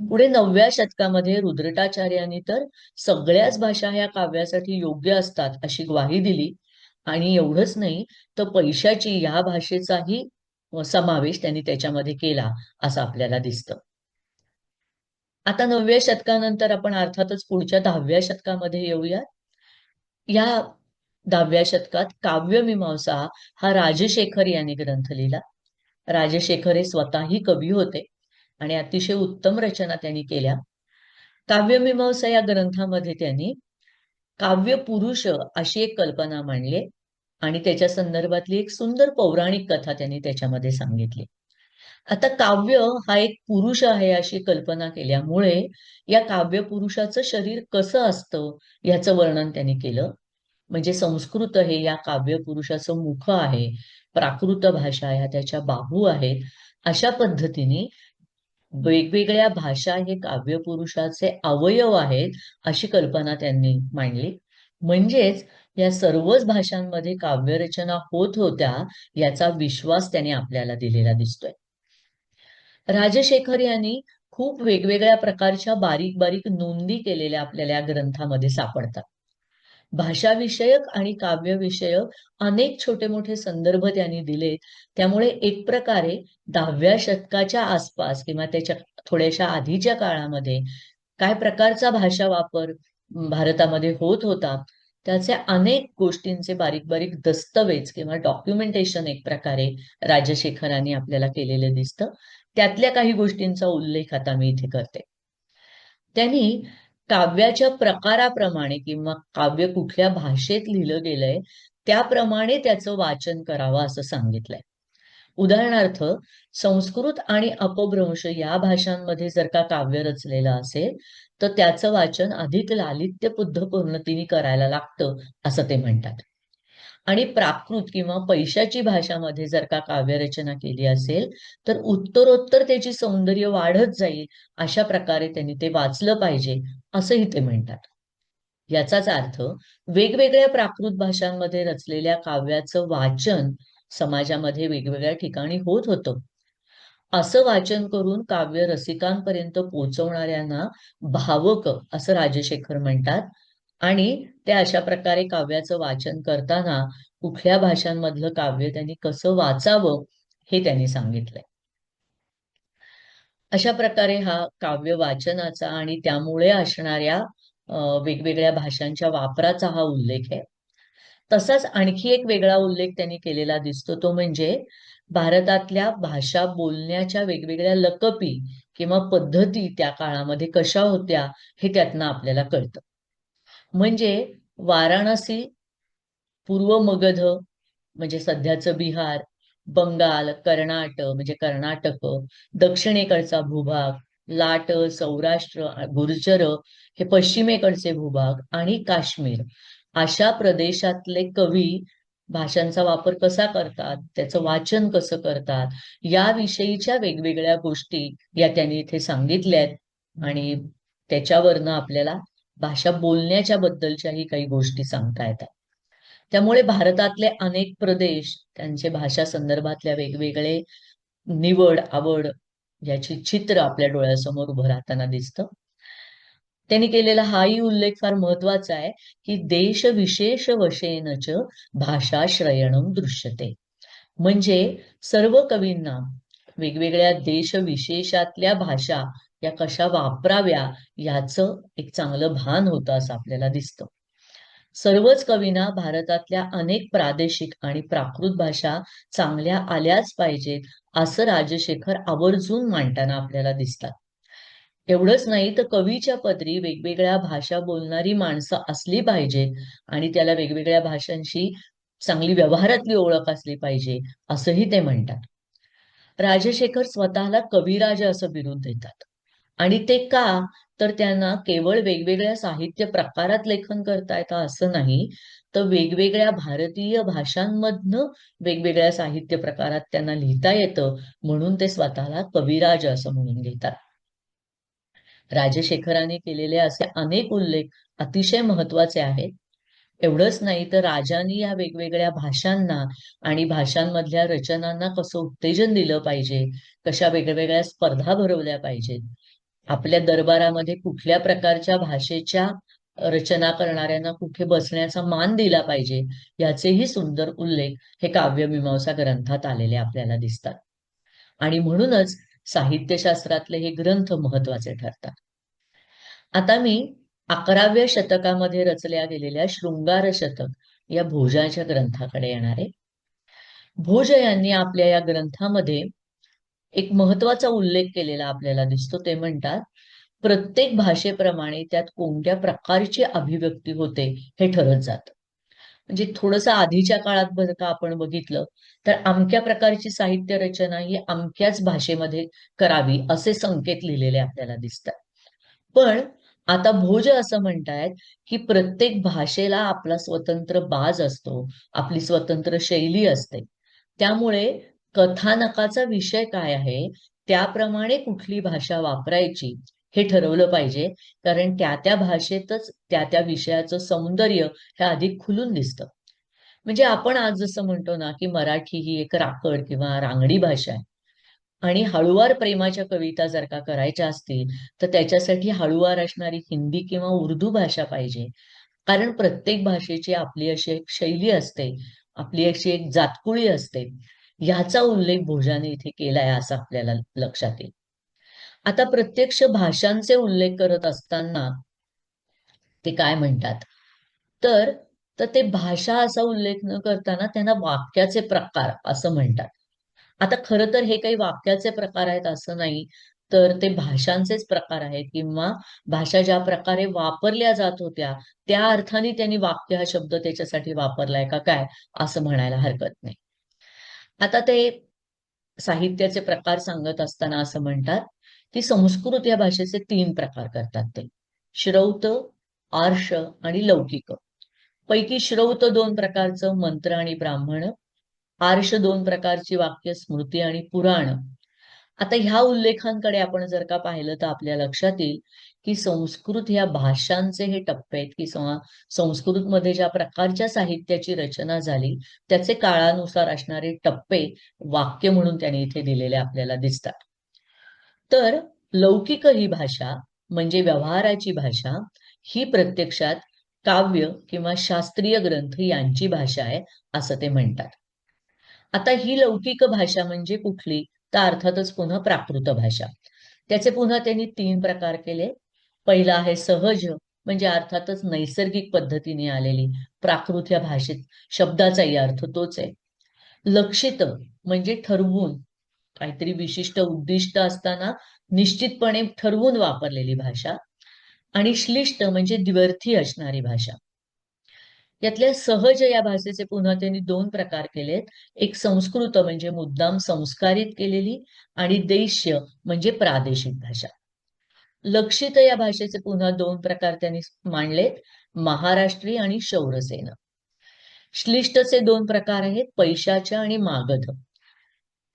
पुढे 9व्या शतकामध्ये रुद्रटाचार्यांनी तर सगळ्याच भाषा ह्या काव्यासाठी योग्य असतात अशी ग्वाही दिली आणि एवढंच नाही तर पैशाची या भाषेचाही समावेश त्यांनी त्याच्यामध्ये केला असं आपल्याला दिसतं. आता 9व्या शतकानंतर आपण अर्थातच पुढच्या 10व्या शतकामध्ये येऊया. या 10व्या शतकात काव्यमीमांसा हा राजशेखर यांनी ग्रंथ लिहिला. राजशेखर हे स्वतःही कवी होते आणि अतिशय उत्तम रचना त्यांनी केल्या. काव्यमीमांसा या ग्रंथामध्ये त्यांनी काव्य पुरुष अशी एक कल्पना मांडली आणि त्याच्या संदर्भातली एक सुंदर पौराणिक कथा त्यांनी त्याच्यामध्ये सांगितली. आता काव्य हा एक पुरुष आहे अशी कल्पना केल्यामुळे या काव्य पुरुषाचं शरीर कसं असतं याचं वर्णन त्यांनी केलं. म्हणजे संस्कृत हे या काव्य पुरुषाचं मुख आहे, प्राकृत भाषा ह्या त्याच्या बाहू आहेत. अशा पद्धतीने वेगवेगळ्या भाषा हे काव्य पुरुषाचे अवयव आहेत अशी कल्पना त्यांनी मांडली. म्हणजेच या सर्वच भाषांमध्ये काव्यरचना होत होत्या याचा विश्वास त्याने आपल्याला दिलेला दिसतोय. राजशेखर यांनी खूप वेगवेगळ्या प्रकारच्या बारीक बारीक नोंदी केलेल्या आपल्याला या ग्रंथामध्ये सापडतात. भाषाविषयक आणि काव्यविषयक अनेक छोटे मोठे संदर्भ त्यांनी दिलेत. त्यामुळे एक प्रकारे 10व्या शतकाच्या आसपास किंवा त्याच्या थोड्याशा आधीच्या काळामध्ये काय प्रकारचा भाषा वापर भारतामध्ये होत होता त्याचे अनेक गोष्टींचे बारीक बारीक दस्तवेज किंवा डॉक्युमेंटेशन एक प्रकारे राजशेखरांनी आपल्याला केलेले दिसतं. त्यातल्या काही गोष्टींचा उल्लेख आता मी इथे करते. त्यांनी काव्याच्या प्रकाराप्रमाणे किंवा काव्य कुठल्या भाषेत लिहिलं गेलंय त्याप्रमाणे त्याचं वाचन करावं असं सांगितलंय. उदाहरणार्थ संस्कृत आणि अपभ्रंश या भाषांमध्ये जर का काव्य रचलेलं असेल तर त्याचं वाचन अधिक लालित्यबुद्ध पूर्णतेने करायला लागतं असं ते म्हणतात. आणि प्राकृत किंवा पैशाची भाषामध्ये जर का काव्यरचना केली असेल तर उत्तरोत्तर त्याची सौंदर्य वाढत जाईल अशा प्रकारे त्यांनी ते वाचलं पाहिजे असंही ते म्हणतात. याचाच अर्थ वेगवेगळ्या प्राकृत भाषांमध्ये रचलेल्या काव्याचं वाचन समाजामध्ये वेगवेगळ्या ठिकाणी होत होतं. असं वाचन करून काव्य रसिकांपर्यंत पोहोचवणाऱ्यांना भावक असं राजशेखर म्हणतात. आणि ते अशा प्रकारे काव्याचं वाचन करताना कुठल्या भाषांमधलं काव्य त्यांनी कसं वाचावं हे त्यांनी सांगितलंय. अशा प्रकारे हा काव्य वाचनाचा आणि त्यामुळे असणाऱ्या वेगवेगळ्या भाषांच्या वापराचा हा उल्लेख आहे. तसाच आणखी एक वेगळा उल्लेख त्यांनी केलेला दिसतो, तो म्हणजे भारतातल्या भाषा बोलण्याच्या वेगवेगळ्या लकपी किंवा पद्धती त्या काळामध्ये कशा होत्या हे त्यातनं आपल्याला कळतं. म्हणजे वाराणसी, पूर्व मगध म्हणजे सध्याचं बिहार, बंगाल, म्हणजे कर्नाटक, दक्षिणेकडचा भूभाग, लाट, सौराष्ट्र, गुर्जर हे पश्चिमेकडचे भूभाग आणि काश्मीर अशा प्रदेशातले कवी भाषांचा वापर कसा करतात, त्याचं वाचन कसं करतात, याविषयीच्या वेगवेगळ्या गोष्टी या त्यांनी इथे सांगितल्या आहेत. आणि त्याच्यावरनं आपल्याला भाषा बोलण्याच्या बद्दलच्याही काही गोष्टी सांगता येतात. त्यामुळे भारतातले अनेक प्रदेश त्यांचे भाषा संदर्भातल्या वेगवेगळे निवड आवड याची चित्र आपल्या डोळ्यासमोर उभं राहताना दिसतं. त्यांनी केलेला हाही उल्लेख फार महत्वाचा आहे की देश विशेष वशेनच भाषाश्रयणम दृश्यते. म्हणजे सर्व कवींना वेगवेगळ्या देश विशेषातल्या भाषा या कशा वापराव्या याचं एक चांगलं भान होतं असं आपल्याला दिसतं. सर्वच कवींना भारतातल्या अनेक प्रादेशिक आणि प्राकृत भाषा चांगल्या आल्याच पाहिजेत असं राजशेखर आवर्जून मांडताना आपल्याला दिसतात. एवढंच नाही तर कवीच्या पदरी वेगवेगळ्या भाषा बोलणारी माणसं असली पाहिजेत आणि त्याला वेगवेगळ्या भाषांशी चांगली व्यवहारातली ओळख असली पाहिजे असंही ते म्हणतात. राजशेखर स्वतःला कविराज असं बिरुद देतात. आणि ते का, तर त्यांना केवळ वेगवेगळ्या साहित्य प्रकारात लेखन करता येतं असं नाही, तर वेगवेगळ्या भारतीय भाषांमधनं वेगवेगळ्या साहित्य प्रकारात त्यांना लिहिता येतं, म्हणून ते स्वतःला कविराज असं म्हणून घेतात. राजशेखराने केलेले असे अनेक उल्लेख अतिशय महत्वाचे आहेत. एवढंच नाही तर राजांनी या वेगवेगळ्या भाषांना आणि भाषांमधल्या रचनांना कसं उत्तेजन दिलं पाहिजे, कशा वेगवेगळ्या स्पर्धा भरवल्या पाहिजेत, आपल्या दरबारामध्ये कुठल्या प्रकारच्या भाषेच्या रचना करणाऱ्यांना कुठे बसण्याचा मान दिला पाहिजे, याचेही सुंदर उल्लेख हे काव्यमीमांसा ग्रंथात आलेले आपल्याला दिसतात. आणि म्हणूनच साहित्यशास्त्रातले हे ग्रंथ महत्वाचे ठरतात. आता मी 11व्या शतकामध्ये रचल्या गेलेल्या शृंगार शतक या भोजाच्या ग्रंथाकडे येणार आहे. भोज यांनी आपल्या या ग्रंथामध्ये एक महत्वाचा उल्लेख केलेला आपल्याला दिसतो. ते म्हणतात, प्रत्येक भाषेप्रमाणे त्यात कोणत्या प्रकारची अभिव्यक्ती होते हे ठरत जात. म्हणजे थोडस आधीच्या काळात बरं का आपण बघितलं तर अमक्या प्रकारची साहित्य रचना ही अमक्याच भाषेमध्ये करावी असे संकेत लिहिलेले आपल्याला दिसतात. पण आता भोज असं म्हणतायत की प्रत्येक भाषेला आपला स्वतंत्र बाज असतो, आपली स्वतंत्र शैली असते. त्यामुळे कथानकाचा विषय काय आहे त्याप्रमाणे कुठली भाषा वापरायची हे ठरवलं पाहिजे, कारण त्या त्या भाषेतच त्या त्या विषयाचं सौंदर्य हे अधिक खुलून दिसतं. म्हणजे आपण आज जसं म्हणतो ना की मराठी ही एक राकड किंवा रांगडी भाषा आहे आणि हळुवार प्रेमाच्या कविता जर का करायच्या असतील तर त्याच्यासाठी हळुवार असणारी हिंदी किंवा उर्दू भाषा पाहिजे. कारण प्रत्येक भाषेची आपली अशी एक शैली असते, आपली अशी एक जातकुळी असते. ह्याचा उल्लेख भोजाने इथे केलाय असं आपल्याला लक्षात येईल. आता प्रत्यक्ष भाषांचे उल्लेख करत असताना ते काय म्हणतात, तर तर ते भाषा असा उल्लेख न करताना त्यांना वाक्याचे प्रकार असं म्हणतात. आता खरं तर हे काही वाक्याचे प्रकार आहेत असं नाही, तर ते भाषांचेच प्रकार आहेत किंवा भाषा ज्या प्रकारे वापरल्या जात होत्या त्या अर्थाने त्यांनी वाक्य हा शब्द त्याच्यासाठी वापरलाय का काय असं म्हणायला हरकत नाही. आता ते साहित्याचे प्रकार सांगत असताना असं म्हणतात की संस्कृत या भाषेचे 3 प्रकार करतात ते, श्रौत, आर्ष आणि लौकिक. पैकी श्रौत 2 प्रकारचं, मंत्र आणि ब्राह्मण. आर्ष 2 प्रकारची वाक्य, स्मृती आणि पुराण. आता ह्या उल्लेखांकडे आपण जर का पाहिलं तर आपल्या लक्षात येईल की संस्कृत ह्या भाषांचे हे टप्पे आहेत की संस्कृत मध्ये ज्या प्रकारच्या साहित्याची रचना झाली त्याचे काळानुसार असणारे टप्पे वाक्य म्हणून त्यांनी इथे दिलेले आपल्याला दिसतात. तर लौकिक ही भाषा म्हणजे व्यवहाराची भाषा ही प्रत्यक्षात काव्य किंवा शास्त्रीय ग्रंथ यांची भाषा आहे असं ते म्हणतात. आता ही लौकिक भाषा म्हणजे कुठली, तर अर्थातच पुन्हा प्राकृत भाषा. त्याचे पुन्हा त्यांनी 3 प्रकार केले. पहिला आहे सहज, म्हणजे अर्थातच नैसर्गिक पद्धतीने आलेली. प्राकृत या भाषेत शब्दाचाही अर्थ तोच आहे. लक्षित म्हणजे ठरवून काहीतरी विशिष्ट उद्दिष्ट असताना निश्चितपणे ठरवून वापरलेली भाषा. आणि श्लिष्ट म्हणजे द्व्यर्थी असणारी भाषा. यातल्या सहज या भाषेचे पुन्हा त्यांनी 2 प्रकार केलेत. एक संस्कृत म्हणजे मुद्दाम संस्कारित केलेली, आणि देश्य म्हणजे प्रादेशिक भाषा. लक्षित या भाषेचे पुन्हा 2 प्रकार त्यांनी मांडलेत, महाराष्ट्री आणि शौरसेन. श्लिष्टचे 2 प्रकार आहेत, पैशाच्या आणि मागध.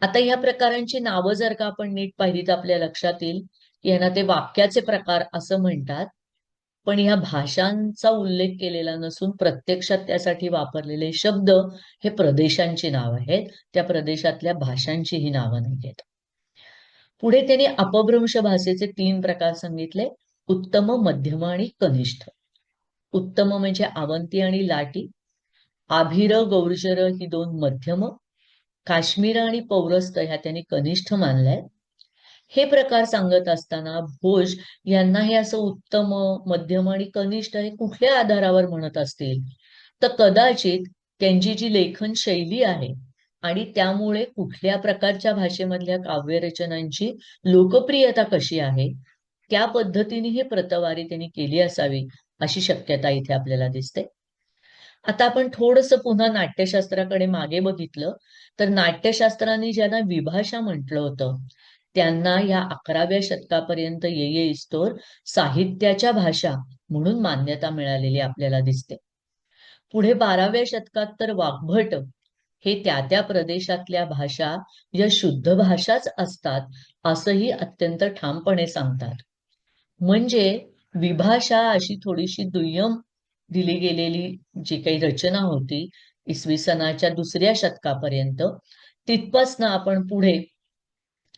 आता ह्या प्रकारांची नावं जर का आपण नीट पाहिली तर आपल्या लक्षात येईल की यांना ते वाक्याचे प्रकार असं म्हणतात. पण ह्या भाषांचा उल्लेख केलेला नसून प्रत्यक्षात त्यासाठी वापरलेले शब्द हे प्रदेशांची नाव आहेत, त्या प्रदेशातल्या भाषांची ही नावं नाही आहेत. पुढे त्यांनी अपभ्रंश भाषेचे 3 प्रकार सांगितले, उत्तम, मध्यम आणि कनिष्ठ. उत्तम म्हणजे अवंती आणि लाटी, आभिर, गौरचर ही 2 मध्यम, काश्मीर आणि पौरस्त ह्या त्यांनी कनिष्ठ मानलाय. हे प्रकार सांगत असताना भोज यांना हे असं उत्तम, मध्यम आणि कनिष्ठ हे कुठल्या आधारावर म्हणत असतील, तर कदाचित त्यांची जी लेखन शैली आहे आणि त्यामुळे कुठल्या प्रकारच्या भाषेमधल्या काव्यरचनांची लोकप्रियता कशी आहे त्या पद्धतीने ही प्रतवारी त्यांनी केली असावी अशी शक्यता इथे आपल्याला दिसते. आता आपण थोडस पुन्हा नाट्यशास्त्राकडे मागे बघितलं तर नाट्यशास्त्राने ज्यांना विभाषा म्हटलं होतं त्यांना या 11व्या शतकापर्यंत येईस्तोवर साहित्याच्या भाषा म्हणून मान्यता मिळालेली आपल्याला दिसते. पुढे 12व्या शतकात तर वाग्भट हे त्या प्रदेशातल्या भाषा या शुद्ध भाषाच असतात असंही अत्यंत ठामपणे सांगतात. म्हणजे विभाषा अशी थोडीशी दुय्यम दिली गेलेली जी काही रचना होती इसवी सनाच्या 2ऱ्या शतकापर्यंत, तिथपासनं आपण पुढे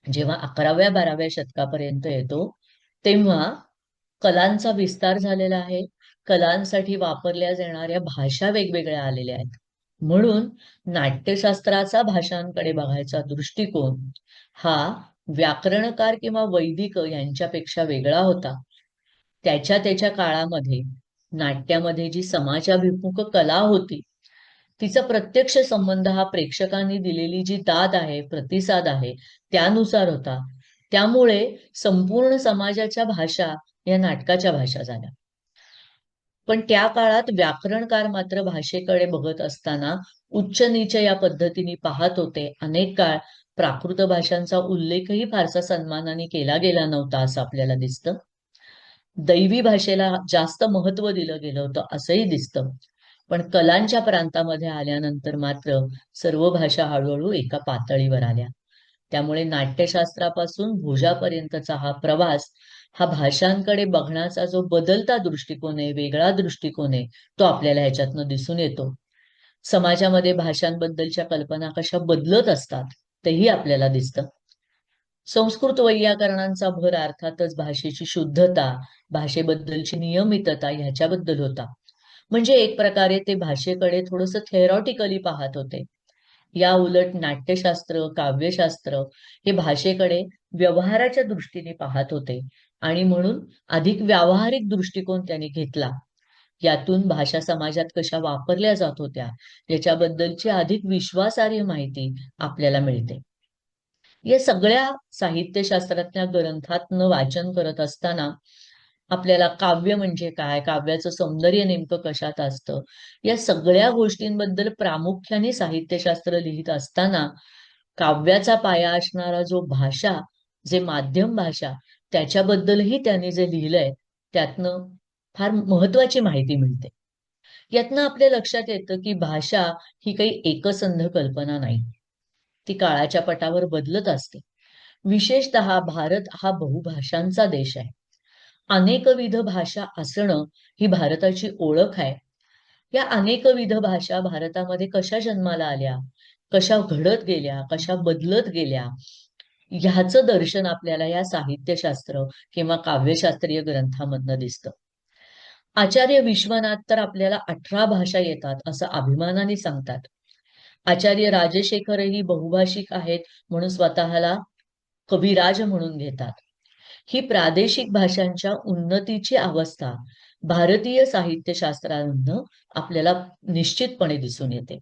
जेव्हा 11व्या-12व्या शतकापर्यंत येतो तेव्हा कलांचा विस्तार झालेला आहे. कलांसाठी वापरल्या जाणाऱ्या भाषा वेगवेगळ्या आलेल्या आहेत. म्हणून नाट्यशास्त्राचा भाषांकडे बघायचा दृष्टिकोन हा व्याकरणकार किंवा वैदिक यांच्यापेक्षा वेगळा होता. त्याच्या काळामध्ये नाट्यामध्ये जी समाजाभिमुख कला होती तिचा प्रत्यक्ष संबंध हा प्रेक्षकांनी दिलेली जी दाद आहे, प्रतिसाद आहे त्यानुसार होता. त्यामुळे संपूर्ण समाजाच्या भाषा या नाटकाच्या भाषा झाल्या. पण त्या काळात व्याकरणकार मात्र भाषेकडे बघत असताना उच्च नीच या पद्धतीने पाहत होते. अनेक काळ प्राकृत भाषांचा उल्लेखही फारसा सन्मानाने केला गेला नव्हता असं आपल्याला दिसतं. दैवी भाषेला जास्त महत्व दिलं गेलं होतं असंही दिसतं. पण कलांच्या प्रांतामध्ये आल्यानंतर मात्र सर्व भाषा हळूहळू एका पातळीवर आल्या. त्यामुळे नाट्यशास्त्रापासून भोजापर्यंतचा हा प्रवास हा भाषांकडे बघण्याचा जो बदलता दृष्टिकोन आहे, वेगळा दृष्टिकोन आहे, तो आपल्याला ह्याच्यातनं दिसून येतो. समाजामध्ये भाषांबद्दलच्या कल्पना कशा बदलत असतात तेही आपल्याला दिसतं. संस्कृत वैयाकरणांचा भर अर्थातच भाषेची शुद्धता, भाषेबद्दलची नियमितता ह्याच्याबद्दल होता. म्हणजे एक प्रकारे ते भाषेकडे थोडंसं थेरॉटिकली पाहत होते. या उलट नाट्यशास्त्र, काव्यशास्त्र हे भाषेकडे व्यवहाराच्या दृष्टीने पाहत होते आणि म्हणून अधिक व्यावहारिक दृष्टिकोन त्यांनी घेतला. यातून भाषा समाजात कशा वापरल्या जात होत्या याच्याबद्दलची अधिक विश्वासार्ह माहिती आपल्याला मिळते. या सगळ्या साहित्यशास्त्रातल्या ग्रंथातनं वाचन करत असताना आपल्याला काव्य म्हणजे काय, काव्याचं सौंदर्य नेमकं कशात असतं, या सगळ्या गोष्टींबद्दल प्रामुख्याने साहित्यशास्त्र लिहित असताना काव्याचा पाया असणारा जो भाषा, जे माध्यम भाषा, त्याच्याबद्दलही त्यांनी जे लिहिलंय त्यातनं फार महत्वाची माहिती मिळते. यातनं आपल्या लक्षात येतं की भाषा ही काही एकसंध कल्पना नाही. ती काळाच्या पटावर बदलत असते. विशेषतः भारत हा बहुभाषांचा देश आहे. अनेकविध भाषा असणं ही भारताची ओळख आहे. या अनेकविध भाषा भारतामध्ये कशा जन्माला आल्या, कशा घडत गेल्या, कशा बदलत गेल्या, ह्याचं दर्शन आपल्याला या साहित्यशास्त्र किंवा काव्यशास्त्रीय ग्रंथामधनं दिसतं. आचार्य विश्वनाथ तर आपल्याला 18 भाषा येतात असं अभिमानाने सांगतात. आचार्य राजशेखरही बहुभाषिक आहेत म्हणून स्वतःला कविराज म्हणून घेतात. ही प्रादेशिक भाषांच्या उन्नतीची अवस्था भारतीय साहित्यशास्त्रांमधनं आपल्याला निश्चितपणे दिसून येते.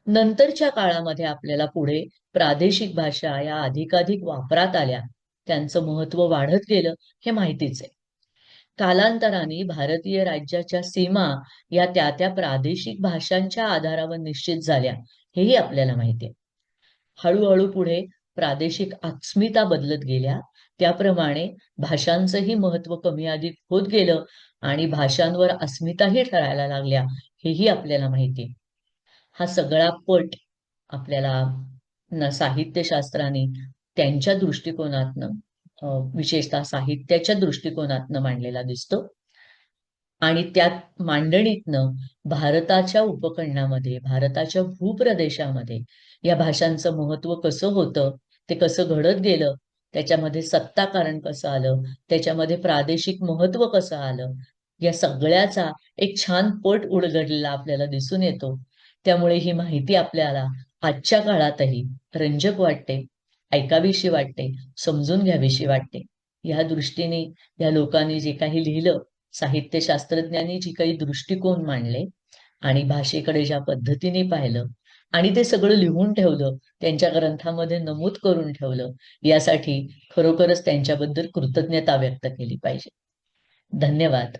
नंतरच्या काळामध्ये आपल्याला पुढे प्रादेशिक भाषा या अधिकाधिक वापरात आल्या, त्यांचं महत्व वाढत गेलं हे माहितीच आहे. कालांतराने भारतीय राज्याच्या सीमा या त्या त्या प्रादेशिक भाषांच्या आधारावर निश्चित झाल्या हेही आपल्याला माहिती आहे. हळूहळू पुढे प्रादेशिक अस्मिता बदलत गेल्या, त्याप्रमाणे भाषांचंही महत्व कमी अधिक होत गेलं आणि भाषांवर अस्मिताही ठरायला लागल्या हेही आपल्याला माहिती आहे. हा सगळा पट आपल्याला साहित्यशास्त्राने त्यांच्या दृष्टिकोनातनं विशेषतः साहित्याच्या दृष्टिकोनातनं मांडलेला दिसतो. आणि त्यात मांडणीतनं भारताच्या उपखंडामध्ये, भारताच्या भूप्रदेशामध्ये या भाषांचं महत्व कसं होतं, ते कसं घडत गेलं, त्याच्यामध्ये सत्ता कारण कसं आलं, त्याच्यामध्ये प्रादेशिक महत्व कसं आलं, या सगळ्याचा एक छान पट उलगडलेला आपल्याला दिसून येतो. त्यामुळे ही माहिती आपल्याला आजच्या काळातही रंजक वाटते, ऐकावीशी वाटते, समजून घ्यावीशी वाटते. या दृष्टीने या लोकांनी जे काही लिहिलं, साहित्यशास्त्रज्ञांनी जी काही दृष्टिकोन मांडले आणि भाषेकडे ज्या पद्धतीने पाहिलं आणि ते सगळं लिहून ठेवलं, त्यांच्या ग्रंथामध्ये नमूद करून ठेवलं, यासाठी खरोखरच त्यांच्याबद्दल कृतज्ञता व्यक्त केली पाहिजे. धन्यवाद.